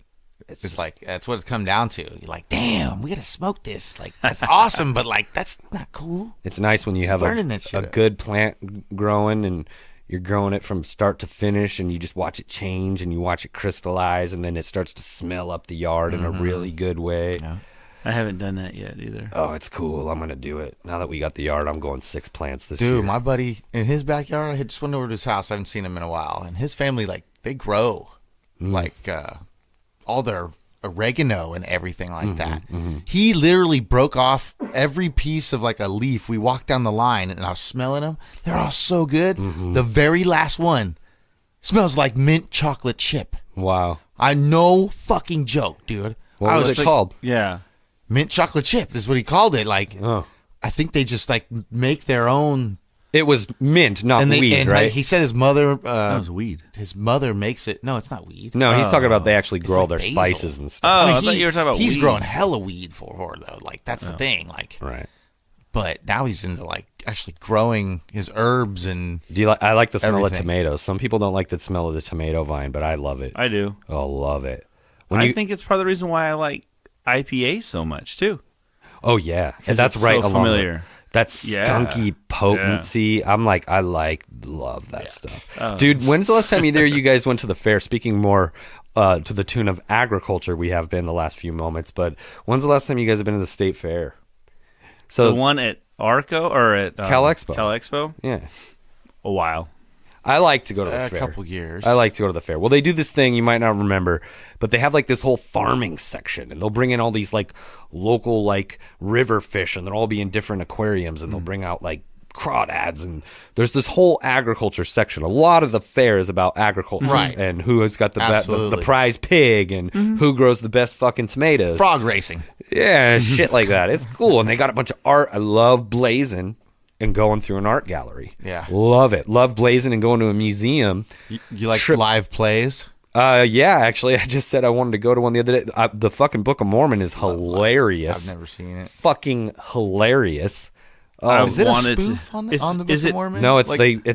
It's like, that's what it's come down to. You're like, damn, we got to smoke this. Like, that's awesome, but like, that's not cool. It's nice when you have burning that shit a up. good plant growing and you're growing it from start to finish and you just watch it change and you watch it crystallize and then it starts to smell up the yard in a really good way. Yeah. I haven't done that yet either. Oh, it's cool. I'm going to do it. Now that we got the yard, I'm going 6 plants this year. Dude, my buddy, in his backyard, I just went over to his house. I haven't seen him in a while. And his family, like, they grow, like, all their oregano and everything like that. He literally broke off every piece of, like, a leaf. We walked down the line, and I was smelling them. They're all so good. The very last one smells like mint chocolate chip. Wow. I no fucking joke, dude. What was it called? Yeah. Mint chocolate chip is what he called it. Like, Oh. I think they just, like, make their own. It was mint, not And weed, right? like, he said his mother, That was weed. his mother makes it. No, it's not weed. No, he's talking about they actually grow like their basil. spices and stuff. Oh, I thought you were talking about he's weed. growing hella weed for her though. Like that's the thing. Like, Right. but now he's into like actually growing his herbs and Do you like? I like the smell of Everything. tomatoes. Some people don't like the smell of the tomato vine, but I love it. I do. Oh, love it. I think it's part of the reason why I like IPA so much too. Oh yeah, and that's it's right. so along with- familiar. That Yeah. skunky potency. I'm like, love that stuff. Oh. Dude, when's the last time either of you guys went to the fair? Speaking more to the tune of agriculture, we have been the last few moments, but when's the last time you guys have been to the state fair? So The one at Arco or at Cal Expo. Cal Expo? yeah, A while. I like to go to the a fair. couple years. I like to go to the fair. Well, they do this thing you might not remember, but they have like this whole farming section, and they'll bring in all these like local like river fish, and they'll all be in different aquariums, and they'll bring out like crawdads, and there's this whole agriculture section. A lot of the fair is about agriculture, Right. and who has got the Absolutely. prize pig, and who grows the best fucking tomatoes. Frog racing. Yeah, shit like that. It's cool, and they got a bunch of art. I love blazing and going through an art gallery. Yeah. Love it. Love blazing and going to a museum. You like Trip- live plays? Yeah, actually, I just said I wanted to go to one the other day. The fucking Book of Mormon is hilarious. I've never seen it. Fucking hilarious. Is it a spoof on the Book of Mormon? No, it's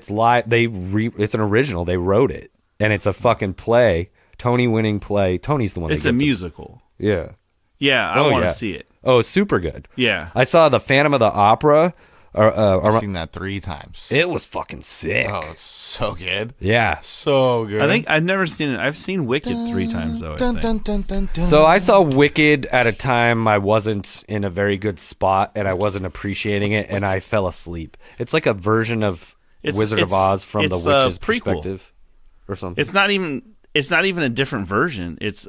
live. It's an original. They wrote it, and it's a fucking play. Tony-winning play. Tony's the one. It's a musical. Yeah. Yeah, I want to see it. Oh, it's super good. Yeah. I saw the Phantom of the Opera. I've seen that 3 times. It was fucking sick. Oh, it's so good. Yeah. So good. I think I've never seen it. I've seen Wicked 3 times, though. So I saw Wicked at a time I wasn't in a very good spot, and I wasn't appreciating it, and I fell asleep. It's like a version of Wizard of Oz from the witch's perspective or something. It's not even a different version. It's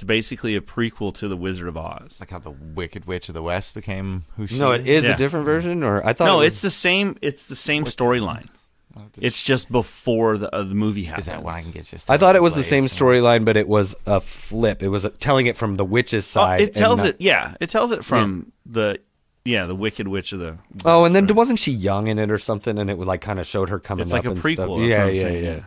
basically a prequel to the Wizard of Oz. Like how the Wicked Witch of the West became who she No, it is Yeah. a different version, or I thought No, it was, it's the same. It's the same storyline. It's just before the movie happens. Is that when I can get just? I thought it was the same storyline, but it was a flip. It was telling it from the witch's side. It tells it. Yeah, it tells it from the Wicked Witch of the. Oh, and then wasn't she young in it or something? And it would like kind of showed her coming It's up. like a and prequel. Stuff. That's Yeah, what I'm yeah, saying, yeah.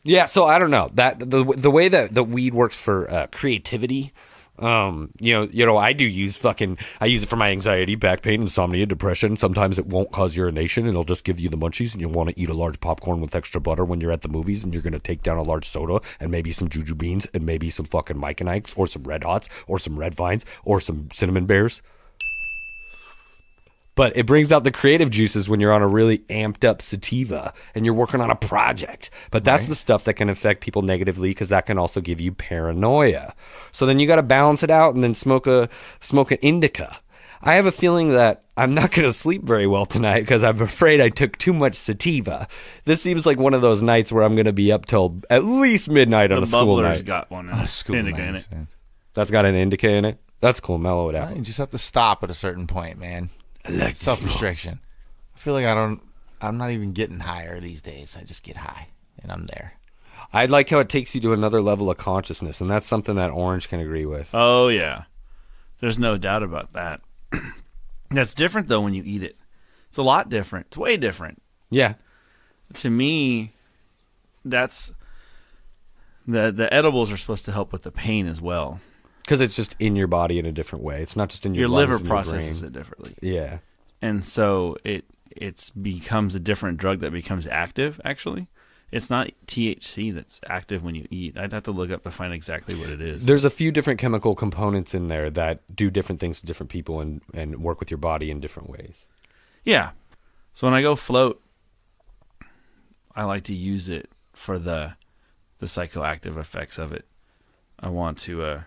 Yeah, so I don't know that the way that the weed works for creativity. I do use I use it for my anxiety, back pain, insomnia, depression. Sometimes it won't cause urination, and it'll just give you the munchies, and you'll want to eat a large popcorn with extra butter when you're at the movies, and you're going to take down a large soda and maybe some Juju Beans and maybe some fucking Mike and Ike's or some Red Hots or some Red Vines or some Cinnamon Bears. But it brings out the creative juices when you're on a really amped up sativa and you're working on a project. But that's the stuff that can affect people negatively because that can also give you paranoia. So then you got to balance it out and then smoke an indica. I have a feeling that I'm not going to sleep very well tonight because I'm afraid I took too much sativa. This seems like one of those nights where I'm going to be up till at least midnight on a school Bubbler's night. got one. A school indica night, in it. That's got an indica in it? That's cool. Mellow it out. You just have to stop at a certain point, man. Self-restriction. I feel like I'm not even getting higher these days. I just get high and I'm there. I like how it takes you to another level of consciousness, and that's something that Orange can agree with. Oh yeah, there's no doubt about that. That's different though when you eat it. It's a lot different. It's way different. Yeah. To me, that's the edibles are supposed to help with the pain as well. Because it's just in your body in a different way. It's not just in your Your lungs liver and your processes brain. it differently. Yeah. And so it becomes a different drug that becomes active, actually. It's not THC that's active when you eat. I'd have to look up to find exactly what it is. There's a few different chemical components in there that do different things to different people and work with your body in different ways. Yeah. So when I go float, I like to use it for the psychoactive effects of it. I want to...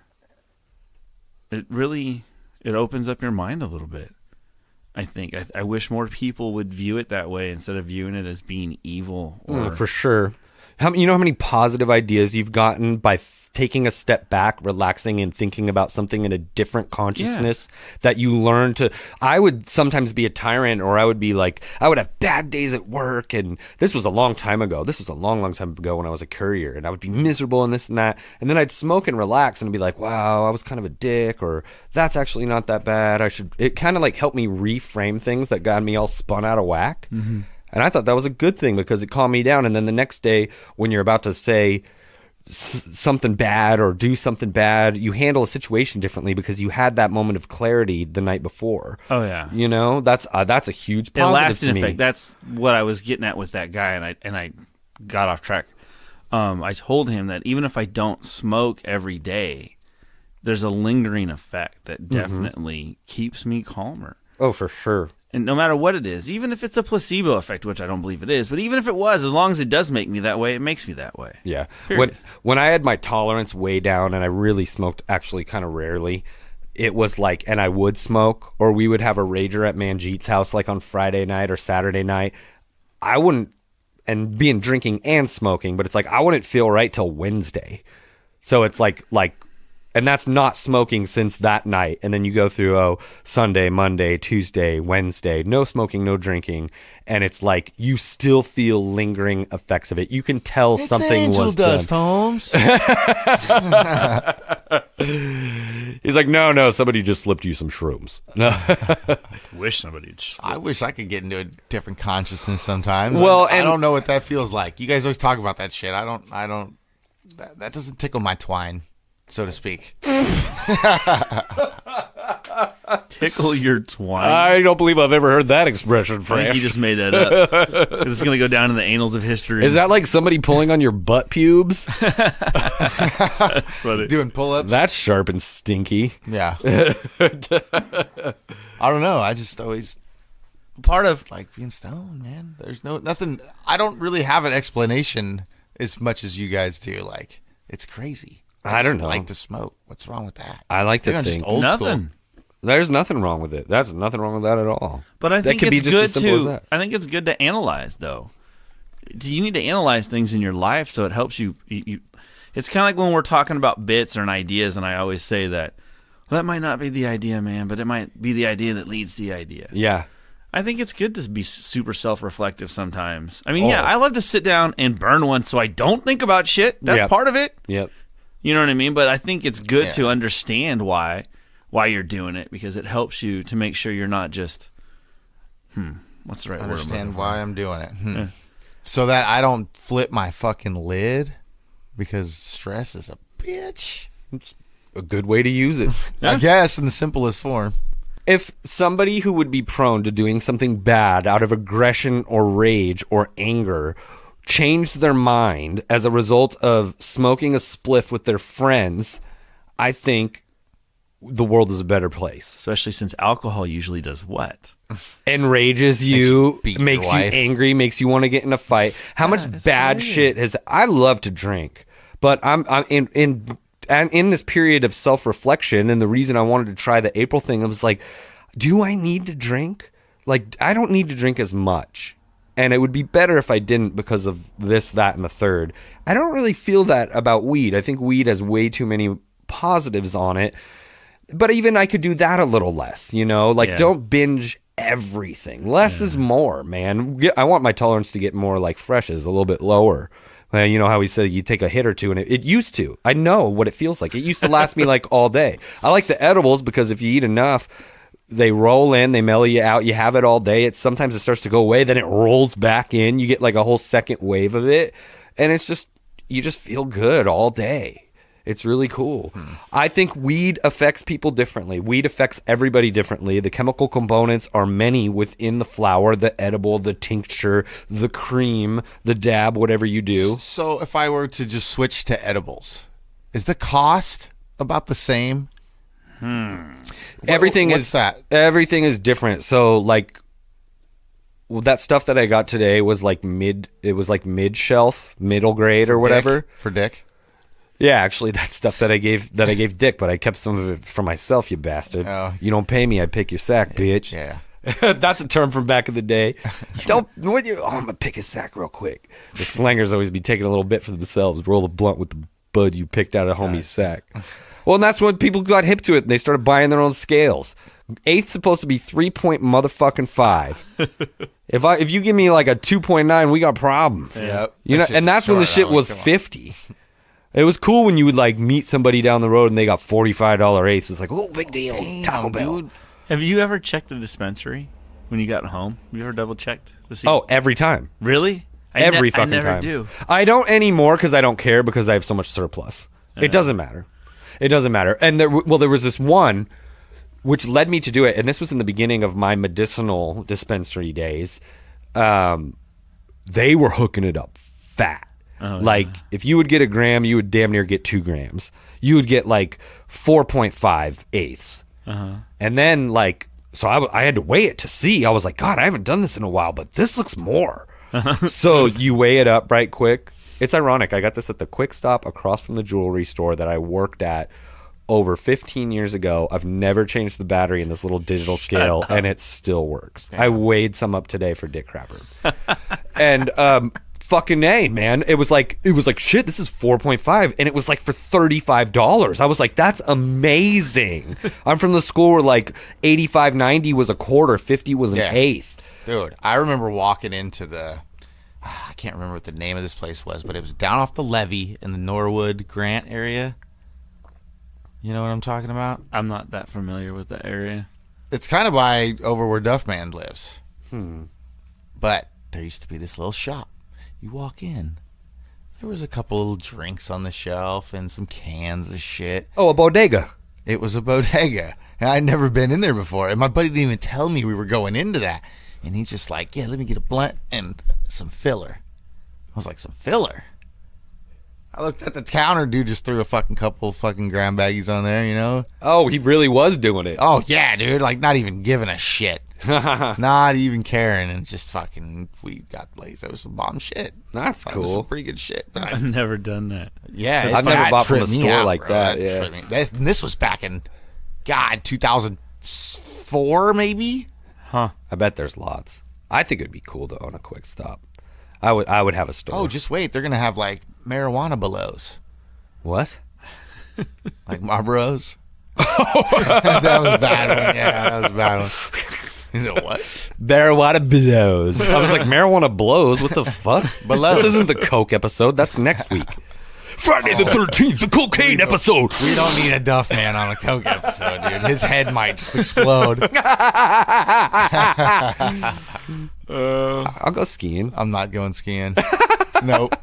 It opens up your mind a little bit. I think I wish more people would view it that way instead of viewing it as being evil. For sure. You know how many positive ideas you've gotten by taking a step back, relaxing, and thinking about something in a different consciousness that you learn to... I would sometimes be a tyrant, or I would be like... I would have bad days at work, and this was a long time ago. This was a long, long time ago when I was a courier, and I would be miserable and this and that, and then I'd smoke and relax and be like, wow, I was kind of a dick, or that's actually not that bad. It kind of like helped me reframe things that got me all spun out of whack. Mm-hmm. And I thought that was a good thing because it calmed me down. And then the next day, when you're about to say something bad or do something bad, you handle a situation differently because you had that moment of clarity the night before. Oh yeah, you know, that's a huge positive lasting to me. effect. That's what I was getting at with that guy, and I got off track. I told him that even if I don't smoke every day, there's a lingering effect that definitely keeps me calmer. Oh, for sure. And no matter what it is, even if it's a placebo effect, which I don't believe it is, but even if it was, as long as it does make me that way, it makes me that way. Yeah. Period. When I had my tolerance way down and I really smoked actually kind of rarely, it was like, and I would smoke, or we would have a rager at Manjeet's house like on Friday night or Saturday night. I wouldn't, and being drinking and smoking, but it's like I wouldn't feel right till Wednesday. So it's like and that's not smoking since that night. And then you go through, Sunday, Monday, Tuesday, Wednesday, no smoking, no drinking. And it's like you still feel lingering effects of it. You can tell It's something angel was dust, done. Holmes. He's like, no, somebody just slipped you some shrooms. No. Wish somebody. I wish I could get into a different consciousness sometime. Well, I and- don't know what that feels like. You guys always talk about that shit. I don't that doesn't tickle my twine, so to speak. Tickle your twine. I don't believe I've ever heard that expression, I think Fresh. you just made that up. It's going to go down in the annals of history. Is that like somebody pulling on your butt pubes? That's funny. Doing pull-ups. That's sharp and stinky. Yeah. I don't know. I just always Part of like being stoned, man. There's nothing. I don't really have an explanation as much as you guys do. Like, it's crazy. I don't just know. like to smoke. What's wrong with that? I like to Maybe I'm just think old nothing. school. there's nothing wrong with it. That's nothing wrong with that at all. But I That think could be it's just good as simple as to. that. I think it's good to analyze, though. You need to analyze things in your life so it helps you. It's kind of like when we're talking about bits or ideas, and I always say that, well, that might not be the idea, man, but it might be the idea that leads the idea. Yeah. I think it's good to be super self-reflective sometimes. I mean, yeah, I love to sit down and burn one so I don't think about shit. That's Yep. part of it. Yep. You know what I mean? But I think it's good to understand why you're doing it, because it helps you to make sure you're not just, what's the right word? Understand why I'm doing it. So that I don't flip my fucking lid, because stress is a bitch. It's a good way to use it. I guess in the simplest form. If somebody who would be prone to doing something bad out of aggression or rage or anger changed their mind as a result of smoking a spliff with their friends, I think the world is a better place. Especially since alcohol usually does what? Enrages you, beat your makes you wife. angry, makes you want to get in a fight. How much it's bad weird. shit has I love to drink, but I'm in this period of self-reflection, and the reason I wanted to try the April thing, I was like, do I need to drink? Like, I don't need to drink as much. And it would be better if I didn't because of this, that, and the third. I don't really feel that about weed. I think weed has way too many positives on it. But even I could do that a little less, you know? Like, Yeah. don't binge everything. Less is more, man. I want my tolerance to get more like Fresh's, a little bit lower. You know how he said you take a hit or two, and it used to. I know what it feels like. It used to last me like all day. I like the edibles because if you eat enough, they roll in, they mellow you out. You have it all day. Sometimes it starts to go away, then it rolls back in. You get like a whole second wave of it, and it's just you just feel good all day. It's really cool. I think weed affects people differently. Weed affects everybody differently. The chemical components are many within the flower, the edible, the tincture, the cream, the dab, whatever you do. So if I were to just switch to edibles, is the cost about the same? Everything What's is that? Everything is different. So like that stuff that I got today was like mid shelf, middle grade or whatever. For Dick? Yeah, actually, that's stuff that I gave Dick, but I kept some of it for myself. You bastard! Oh. You don't pay me, I pick your sack, bitch. Yeah. That's a term from back in the day. I'm gonna pick his sack real quick. The slangers always be taking a little bit for themselves. Roll the blunt with the bud you picked out of homie's sack. Well, and that's when people got hip to it. And they started buying their own scales. Eighth's supposed to be 3.5. If you give me like a 2.9, we got problems. Yep. You know, That shit and that's when the short, shit Alex, was come on. 50. It was cool when you would like meet somebody down the road and they got $45 eighths. It's like, oh, big deal. Taco Bell. Dude. Have you ever checked the dispensary when you got home? Have you ever double checked to see? Oh, every time. really? Every fucking I never time. do. I don't anymore because I don't care because I have so much surplus. It doesn't matter. It doesn't matter. And there was this one which led me to do it, and this was in the beginning of my medicinal dispensary days. They were hooking it up fat. Like if you would get a gram, you would damn near get 2 grams. You would get like 4.5 eighths. And then like, so I had to weigh it to see. I was like, God, I haven't done this in a while, but this looks more. So you weigh it up right quick. It's ironic. I got this at the Quick Stop across from the jewelry store that I worked at over 15 years ago. I've never changed the battery in this little digital scale, and it still works. I weighed some up today for Dick Crapper. And fucking A, man. It was like shit, this is 4.5, and it was like for $35. I was like, that's amazing. I'm from the school where like 85, 90 was a quarter, 50 was an eighth. Dude, I remember walking into I can't remember what the name of this place was, but it was down off the levee in the Norwood Grant area. You know what I'm talking about? I'm not that familiar with the area. It's kind of by over where Duffman lives. But there used to be this little shop. You walk in, There was a couple little drinks on the shelf and some cans of shit. Oh, a bodega. It was a bodega. And I'd never been in there before. And my buddy didn't even tell me we were going into that. And he's just like, yeah, let me get a blunt and some filler. I was like, some filler? I looked at the counter, dude just threw a fucking couple fucking gram baggies on there, you know? Oh, he really was doing it. Oh, yeah, dude. Like, not even giving a shit. Not even caring. And just fucking, we got blazed. That was some bomb shit. That's That was cool. some pretty good shit. But I've never done that. yeah. I've never bought from a tripped me store out, like bro. that, Tripped yeah. me. This was back in, God, 2004, maybe? Huh. I bet there's lots. I think it'd be cool to own a quick stop. I would have a store. Oh, just wait. They're going to have, like, marijuana belows. What? Like Marlboros. That was a bad one. Yeah, that was a bad one. He said, what? Marijuana blows. I was like, marijuana blows? What the fuck? Blows. This isn't the Coke episode. That's next week. Friday the 13th, the cocaine episode. We don't need a Duffman on a Coke episode, dude. His head might just explode. I'll go skiing. I'm not going skiing. Nope.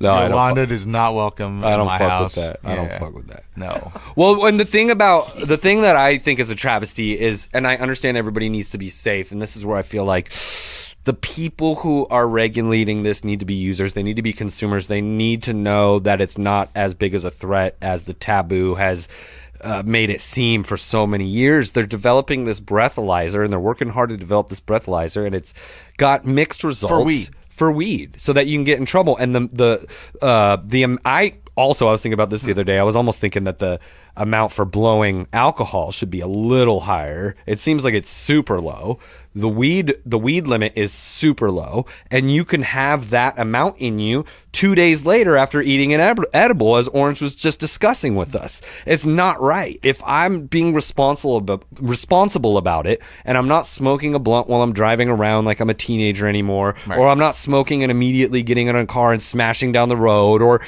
No, I don't. Yolanda is not welcome I in don't my fuck house. with that. I don't Yeah. fuck with that. No. Well, and the thing that I think is a travesty is, and I understand everybody needs to be safe, and this is where I feel like the people who are regulating this need to be users. They need to be consumers. They need to know that it's not as big as a threat as the taboo has made it seem for so many years. They're developing this breathalyzer, and they're working hard to develop this breathalyzer, and it's got mixed results for weed, so that you can get in trouble. And I was thinking about this the other day. I was almost thinking that the amount for blowing alcohol should be a little higher. It seems like it's super low. The weed limit is super low, and you can have that amount in you 2 days later after eating an edible, as Orange was just discussing with us. It's not right. If I'm being responsible about it, and I'm not smoking a blunt while I'm driving around like I'm a teenager anymore, Right. or I'm not smoking and immediately getting in a car and smashing down the road, or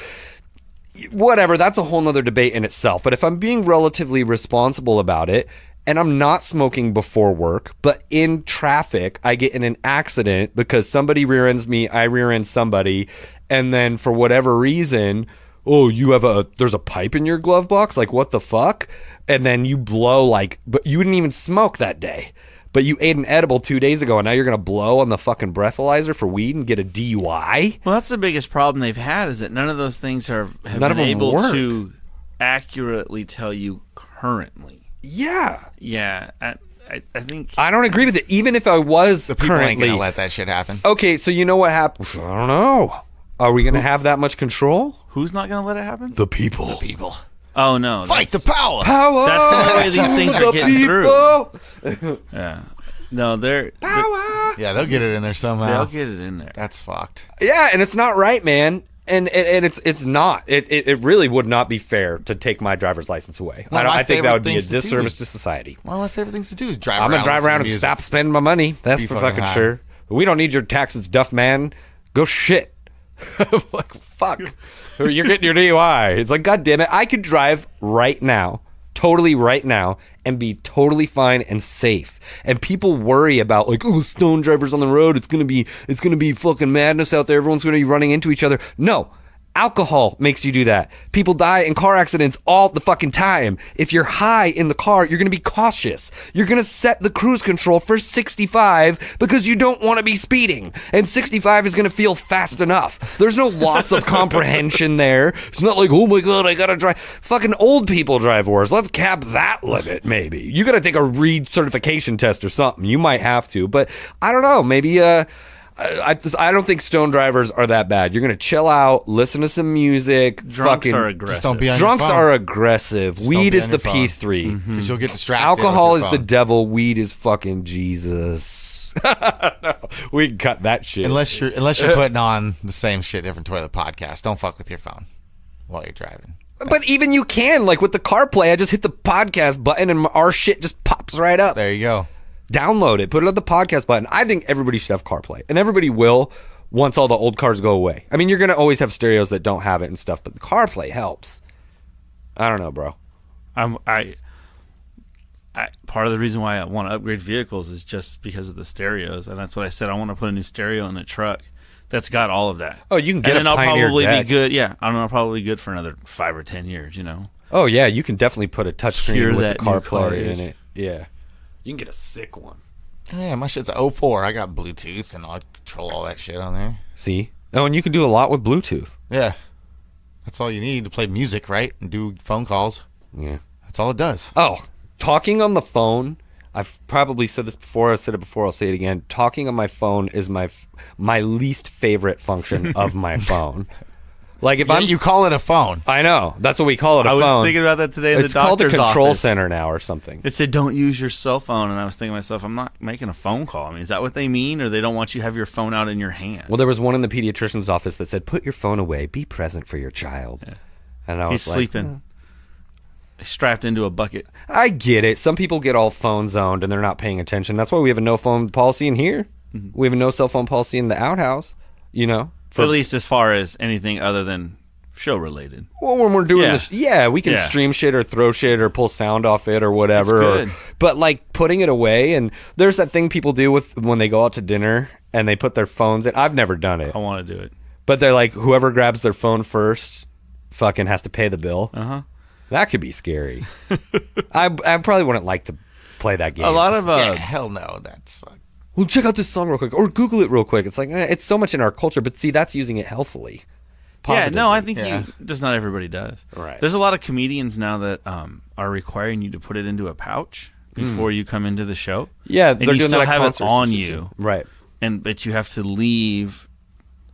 whatever, that's a whole nother debate in itself. But if I'm being relatively responsible about it, and I'm not smoking before work, but in traffic, I get in an accident because somebody rear ends me, I rear end somebody, and then for whatever reason, oh, there's a pipe in your glove box? Like, what the fuck? And then you blow but you didn't even smoke that day. But you ate an edible 2 days ago, and now you're going to blow on the fucking breathalyzer for weed and get a DUI? Well, that's the biggest problem they've had, is that none of those things have None of been them able work. to accurately tell you currently. Yeah. Yeah, I think I don't agree with it. Even if I was The people ain't currently... going to let that shit happen. Okay, so you know what happened? I don't know. Are we going to have that much control? who's not going to let it happen? The people. People. Oh no, Fight the power. Power. That's the only way these things are The getting through. people. Yeah, no, Power. Yeah, they'll get it in there somehow. they'll get it in there. That's fucked. Yeah, and it's not right, man. And it's not. It really would not be fair to take my driver's license away. One of my I think that favorite would be a things to do disservice is- to society. One of my favorite things to do is drive I'm around. gonna drive around and listen to stop music. spending my money. That's Be for fucking fucking high. sure. We don't need your taxes, Duff man. Go shit. Like, fuck. You're getting your DUI. It's like, God damn it. I could drive right now, totally right now, and be totally fine and safe. And people worry about, like, oh, stone drivers on the road. It's gonna be fucking madness out there. Everyone's gonna be running into each other. No. Alcohol makes you do that. People die in car accidents all the fucking time. If you're high in the car, you're going to be cautious. You're going to set the cruise control for 65 because you don't want to be speeding. And 65 is going to feel fast enough. There's no loss of comprehension there. It's not like, oh my God, I got to drive. Fucking old people drive worse. Let's cap that limit, maybe. You got to take a re-certification test or something. You might have to. But I don't know. Maybe, I don't think stone drivers are that bad. You're going to chill out, listen to some music. Drunks are Just aggressive. don't be on Drunks your phone. are aggressive. don't Weed be is on the your phone. P3. Because you'll get distracted. Alcohol with is your the phone. devil. Weed is fucking Jesus. No, we can cut that shit. Unless you're putting on the same shit, different toilet podcast. Don't fuck with your phone while you're driving. But even you can, like with the CarPlay, I just hit the podcast button and our shit just pops right up. There you go. Download it, put it on the podcast button. I think everybody should have CarPlay, and everybody will once all the old cars go away. I mean, you're going to always have stereos that don't have it and stuff, but the CarPlay helps. I don't know, bro. I part of the reason why I want to upgrade vehicles is just because of the stereos, and that's what I said. I want to put a new stereo in the truck that's got all of that. Oh, you can get and then a I'll Pioneer probably deck. be good. Yeah, I don't know. I'll probably be good for another 5 or 10 years. You know. Oh yeah, you can definitely put a touchscreen Hear with that the new CarPlay car in it. Yeah, you can get a sick one. Yeah, my shit's a 04. I got Bluetooth and I control all that shit on there. See? Oh, and you can do a lot with Bluetooth. Yeah. That's all you need to play music, right? And do phone calls. Yeah. That's all it does. Oh, talking on the phone. I've probably said this before. I've said it before. I'll say it again. Talking on my phone is my least favorite function of my phone. Like if You call it a phone. I know. That's what we call it, a I phone. was thinking about that today in It's the called the doctor's control office. center now or something. It said, don't use your cell phone. And I was thinking to myself, I'm not making a phone call. I mean, is that what they mean? Or they don't want you to have your phone out in your hand? Well, there was one in the pediatrician's office that said, put your phone away. Be present for your child. Yeah. And I was He's like, sleeping. Strapped into a bucket. I get it. Some people get all phone zoned and they're not paying attention. That's why we have a no phone policy in here. Mm-hmm. We have a no cell phone policy in the outhouse, you know. At least as far as anything other than show related. Well, when we're doing Yeah. this, we can stream shit or throw shit or pull sound off it or whatever. That's good. But like putting it away, and there's that thing people do with when they go out to dinner and they put their phones in. I've never done it. I want to do it. But they're like, whoever grabs their phone first fucking has to pay the bill. Uh-huh. That could be scary. I probably wouldn't like to play that game. A lot of Yeah, hell no. That's Well, check out this song real quick, or Google it real quick. It's like it's so much in our culture, but see, that's using it healthfully. Yeah, no, I think Yeah. just not everybody does. Right. There's a lot of comedians now that are requiring you to put it into a pouch before you come into the show. Yeah, and they're you doing still that at have it concerts and on shit, you, too. Right? but you have to leave,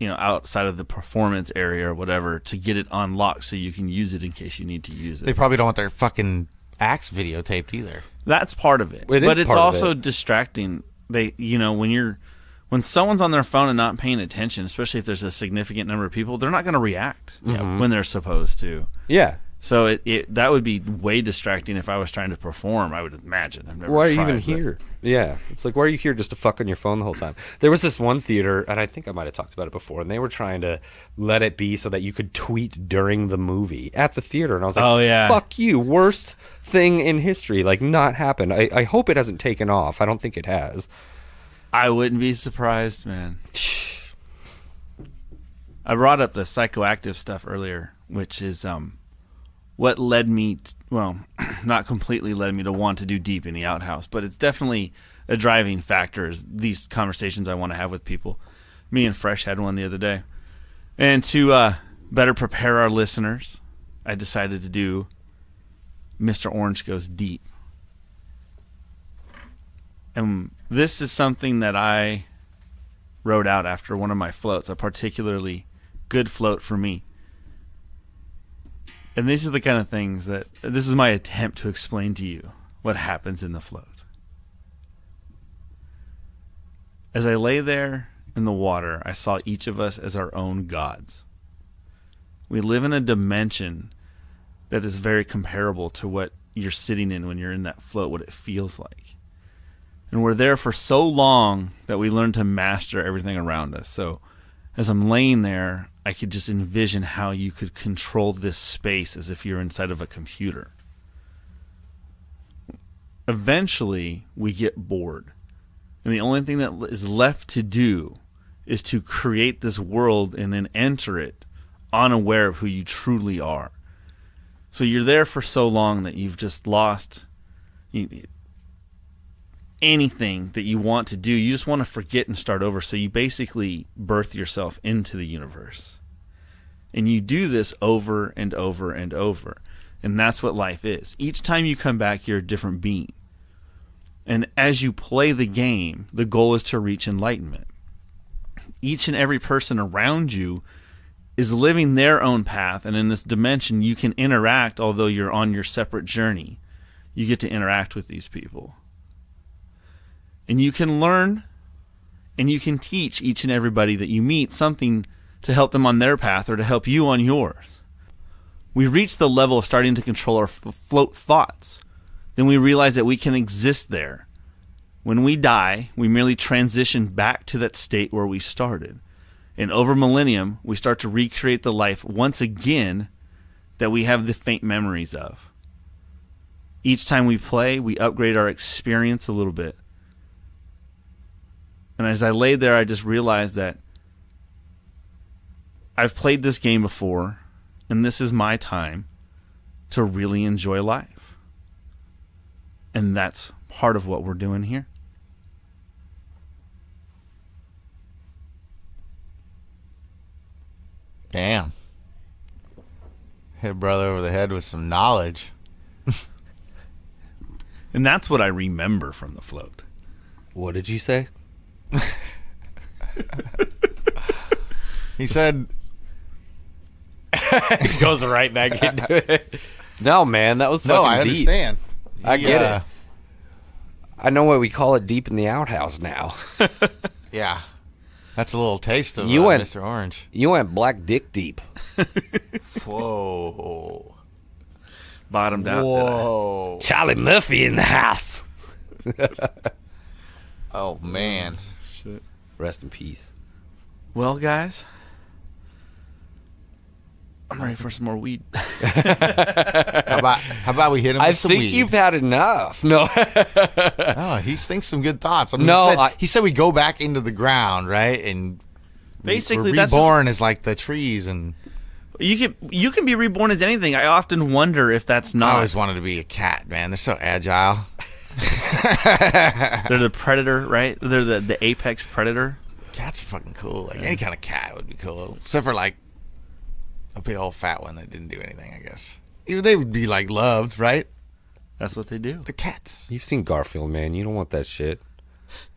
outside of the performance area or whatever to get it unlocked so you can use it in case you need to use it. They probably don't want their fucking acts videotaped either. That's part of it. It is but it's part of also it. distracting. When someone's on their phone and not paying attention, especially if there's a significant number of people, they're not going to react when they're supposed to. Yeah. So that would be way distracting if I was trying to perform, I would imagine. I've never Why are you tried, even but- here? Yeah, it's like, why are you here just to fuck on your phone the whole time? There was this one theater, and I think I might have talked about it before, and they were trying to let it be so that you could tweet during the movie at the theater, and I was like, Oh, yeah. fuck you, worst thing in history, like, not happened. I hope it hasn't taken off. I don't think it has. I wouldn't be surprised, man. I brought up the psychoactive stuff earlier, which is what led me, not completely led me to want to do deep in the outhouse, but it's definitely a driving factor is these conversations I want to have with people. Me and Fresh had one the other day. And to better prepare our listeners, I decided to do Mr. Orange Goes Deep. And this is something that I wrote out after one of my floats, a particularly good float for me. And these are the kind of things this is my attempt to explain to you what happens in the float. As I lay there in the water, I saw each of us as our own gods. We live in a dimension that is very comparable to what you're sitting in when you're in that float, what it feels like. And we're there for so long that we learn to master everything around us. So as I'm laying there, I could just envision how you could control this space as if you're inside of a computer. Eventually, we get bored. And the only thing that is left to do is to create this world and then enter it unaware of who you truly are. So you're there for so long that you've just lost anything that you want to do. You just want to forget and start over. So you basically birth yourself into the universe. And you do this over and over and over. And that's what life is. Each time you come back, you're a different being. And as you play the game, the goal is to reach enlightenment. Each and every person around you is living their own path. And in this dimension, you can interact, although you're on your separate journey. You get to interact with these people. And you can learn and you can teach each and everybody that you meet something to help them on their path or to help you on yours. We reach the level of starting to control our float thoughts. Then we realize that we can exist there. When we die, we merely transition back to that state where we started. And over millennium, we start to recreate the life once again that we have the faint memories of. Each time we play, we upgrade our experience a little bit. And as I laid there, I just realized that I've played this game before, and this is my time to really enjoy life. And that's part of what we're doing here. Damn. Hit a brother over the head with some knowledge. And that's what I remember from the float. What did you say? He said... It goes right back into it. No, man, that was fucking No, I deep. understand. I get it. I know what we call it deep in the outhouse now. Yeah. That's a little taste of You went- Mr. Orange. You went black dick deep. Whoa. Bottomed out. Whoa. Charlie Murphy in the house. Oh, man. Rest in peace. Well, guys, I'm ready for some more weed. How about we hit him I with some think weed? you've had enough. No. Oh, he thinks some good thoughts. I mean, No, he said we go back into the ground, right? And Basically, we're that's reborn as like the trees. And you can be reborn as anything. I often wonder if that's I not. always wanted to be a cat, man. They're so agile. They're the predator, right? They're the apex predator. Cats are fucking cool. Like any kind of cat would be cool, except for like a big old fat one that didn't do anything. I guess even they would be like loved, right? That's what they do. The cats. You've seen Garfield, man. You don't want that shit.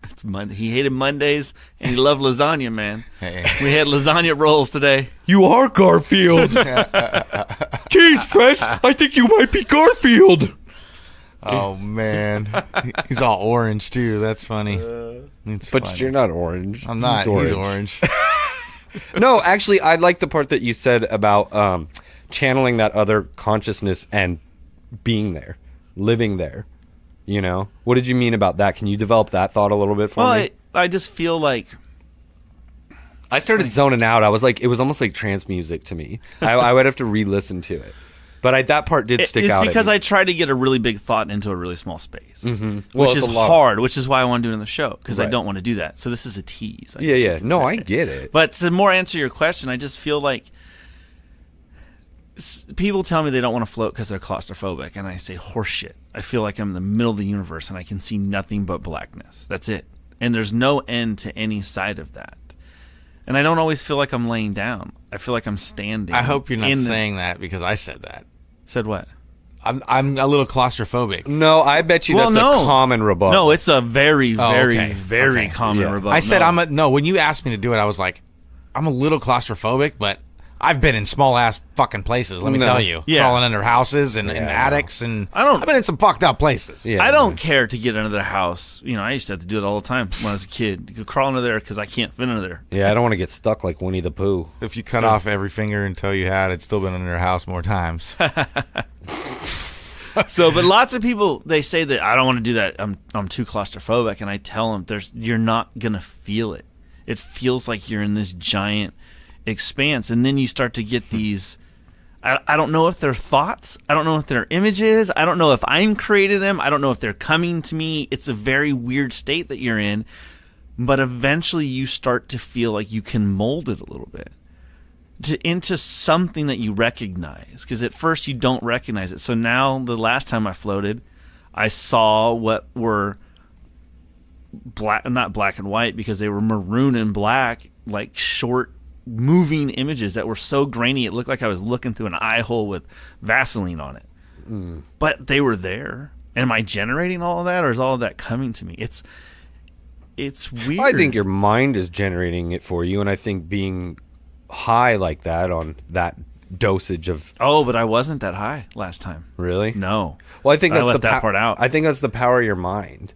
It's Monday. He hated Mondays and he loved lasagna, man. Hey. We had lasagna rolls today. You are Garfield. Jeez, Fresh. I think you might be Garfield. Oh man, he's all orange too. That's funny. It's But funny. you're not orange. I'm not. He's orange. No, actually, I like the part that you said about channeling that other consciousness and being there, living there. You know, what did you mean about that? Can you develop that thought a little bit for me? I just feel like I started zoning out. I was like, it was almost like trance music to me. I would have to re-listen to it, but that part did stick it's out. because at me. I try to get a really big thought into a really small space, Well, which it's is a lot. hard. Which is why I want to do it in the show because I Right. don't want to do that. So this is a tease. I Yeah, guess you yeah. could No, say. I get it. But to more answer your question, I just feel like people tell me they don't want to float because they're claustrophobic, and I say horseshit. I feel like I'm in the middle of the universe and I can see nothing but blackness. That's it. And there's no end to any side of that. And I don't always feel like I'm laying down. I feel like I'm standing. I hope you're not in saying that because I said that. Said what? I'm a little claustrophobic. No, I bet you Well, that's no. a common rebuttal. No, it's a very, very, okay. very Okay. common Yeah. rebuttal. I said No. no. When you asked me to do it, I was like, I'm a little claustrophobic, but I've been in small ass fucking places. Let me No. tell you, Yeah. crawling under houses and Yeah, I know. attics, and I don't- I've been in some fucked up places. Yeah, I don't care to get under the house. You know, I used to have to do it all the time when I was a kid. You could crawl under there because I can't fit under there. Yeah, I don't want to get stuck like Winnie the Pooh. If you cut off every finger and toe you had, I'd still been under your house more times. So, but lots of people, they say that I don't want to do that. I'm too claustrophobic, and I tell them you're not gonna feel it. It feels like you're in this giant expanse, and then you start to get these. I don't know if they're thoughts. I don't know if they're images. I don't know if I'm creating them. I don't know if they're coming to me. It's a very weird state that you're in, but eventually you start to feel like you can mold it a little bit. Into something that you recognize, because at first you don't recognize it. So now the last time I floated, I saw what were not black and white, because they were maroon and black, like short moving images that were so grainy it looked like I was looking through an eye hole with Vaseline on it. But they were there. Am I generating all of that, or is all of that coming to me? It's weird. I think your mind is generating it for you, and I think being high like that on that dosage of Oh, but I wasn't that high last time. really. No. Well, I think that's left the that part out. I think that's the power of your mind.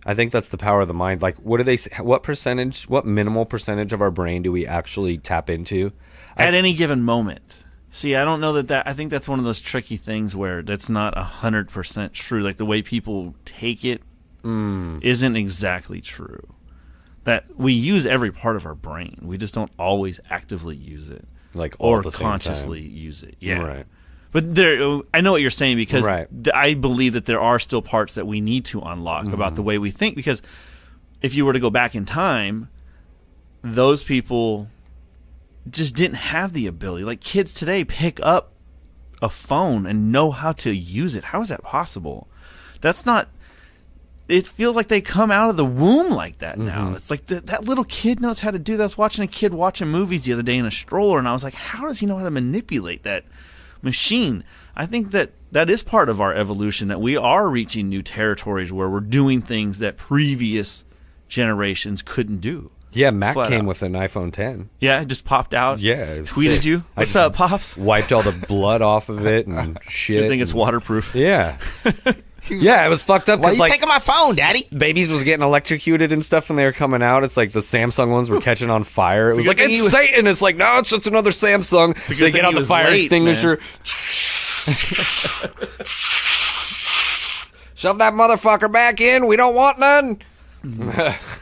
I think that's the power of the mind. Like, what do they say? What percentage? What minimal percentage of our brain do we actually tap into? At any given moment. See, I don't know that I think that's one of those tricky things where that's not 100% true. Like the way people take it isn't exactly true. That we use every part of our brain. We just don't always actively use it. Like all Or at the same consciously time. use it. Yeah. Right. But I know what you're saying, because Right. I believe that there are still parts that we need to unlock about the way we think. Because if you were to go back in time, those people just didn't have the ability. Like kids today pick up a phone and know how to use it. How is that possible? That's not. It feels like they come out of the womb like that now. It's like that little kid knows how to do that. I was watching a kid watching movies the other day in a stroller, and I was like, how does he know how to manipulate that machine? I think that is part of our evolution, that we are reaching new territories where we're doing things that previous generations couldn't do. Yeah, Mac Flat came out. with an iPhone 10. Yeah, it just popped out. Yeah, it was tweeted sick. you. I What's just up, Pops? Wiped all the blood off of it and shit. I think it's waterproof. Yeah. Yeah, it was fucked up Why are because you like taking my phone, Daddy? babies was getting electrocuted and stuff when they were coming out. It's like the Samsung ones were catching on fire. It was a like, good thing it's he was- Satan. It's like, no, it's just another Samsung. a good They thing get out he the was fire late, extinguisher. Shove that motherfucker back in. We don't want none.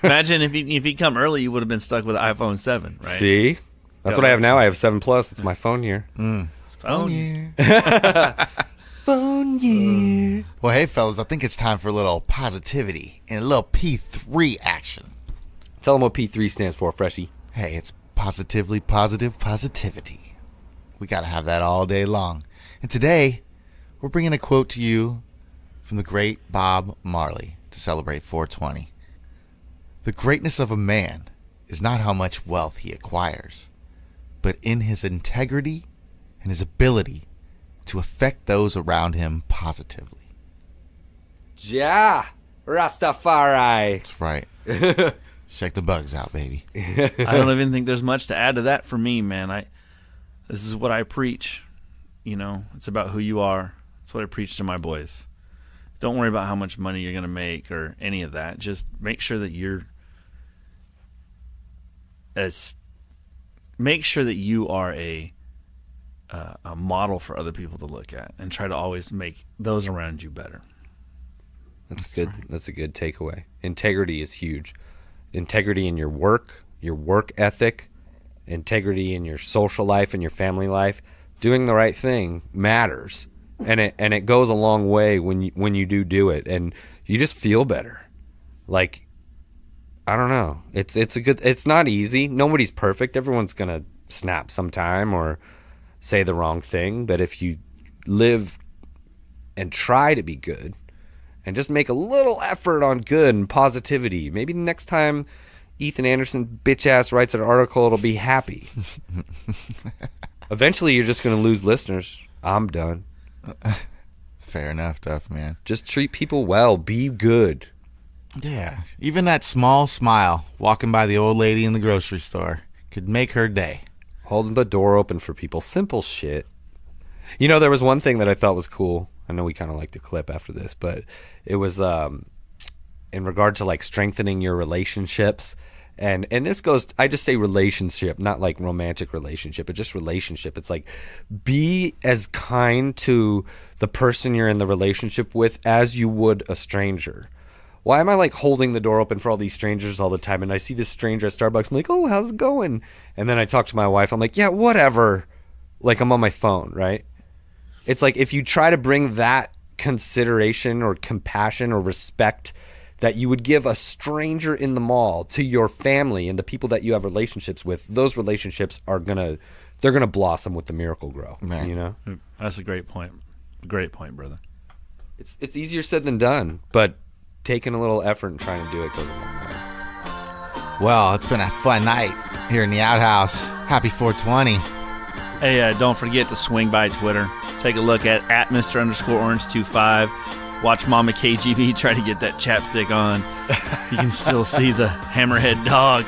Imagine if he'd come early, you would have been stuck with an iPhone 7, right? See? That's what I have now. I have 7 Plus. It's my phone year. Phone. Yeah. Phone year. Well, hey, fellas, I think it's time for a little positivity and a little P3 action. Tell them what P3 stands for, Freshie. Hey, it's positively positive positivity. We got to have that all day long. And today, we're bringing a quote to you from the great Bob Marley to celebrate 420. The greatness of a man is not how much wealth he acquires, but in his integrity and his ability to affect those around him positively. Ja, Rastafari. That's right. Check the bugs out, baby. I don't even think there's much to add to that for me, man. This is what I preach. You know, it's about who you are. That's what I preach to my boys. Don't worry about how much money you're going to make or any of that. Just make sure that you are a model for other people to look at, and try to always make those around you better. That's good. Right. That's a good takeaway. Integrity is huge. Integrity in your work ethic, integrity in your social life and your family life. Doing the right thing matters, and it goes a long way when you do it, and you just feel better. Like, I don't know. It's not easy. Nobody's perfect. Everyone's gonna snap sometime or say the wrong thing, but if you live and try to be good and just make a little effort on good and positivity, maybe next time Ethan Anderton bitch ass writes an article, it'll be happy. Eventually you're just going to lose listeners. I'm done. Fair enough, Duffman. Just treat people well. Be good. Yeah. Even that small smile walking by the old lady in the grocery store could make her day. Holding the door open for people. Simple shit. You know, there was one thing that I thought was cool. I know we kind of like to clip after this, but it was in regard to like strengthening your relationships. And this goes, I just say relationship, not like romantic relationship, but just relationship. It's like, be as kind to the person you're in the relationship with as you would a stranger. Why am I like holding the door open for all these strangers all the time? And I see this stranger at Starbucks. I'm like, oh, how's it going? And then I talk to my wife. I'm like, yeah, whatever. Like, I'm on my phone, right? It's like, if you try to bring that consideration or compassion or respect that you would give a stranger in the mall to your family and the people that you have relationships with, those relationships are they're gonna blossom with the Miracle Grow. Man. You know? That's a great point. Great point, brother. It's easier said than done, but taking a little effort and trying to do it goes a long way. Well, it's been a fun night here in the outhouse. Happy 420. Hey, don't forget to swing by Twitter. Take a look at @Mr_Orange25. Watch Mama KGB try to get that chapstick on. You can still see the hammerhead dog.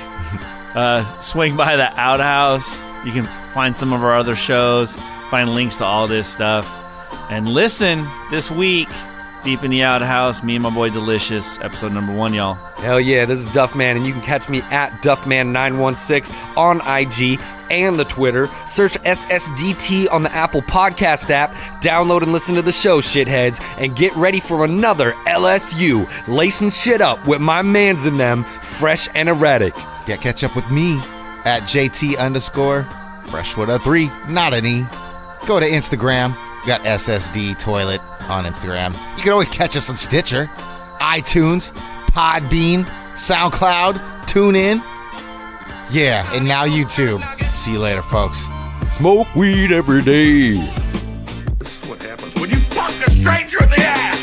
Swing by the outhouse. You can find some of our other shows, find links to all this stuff. And listen this week, Deep in the Outhouse, me and my boy Delicious, episode number 1, y'all. Hell yeah, this is Duffman, and you can catch me at Duffman916 on IG and the Twitter. Search SSDT on the Apple Podcast app. Download and listen to the show, shitheads, and get ready for another LSU lacing shit up with my mans in them, fresh and erratic. Yeah, catch up with me at JT_Freshwater3, not an E. Go to Instagram. We got SSD Toilet on Instagram. You can always catch us on Yeah, and now YouTube. See you later, folks. Smoke weed every day. What happens when you fuck a stranger in the ass?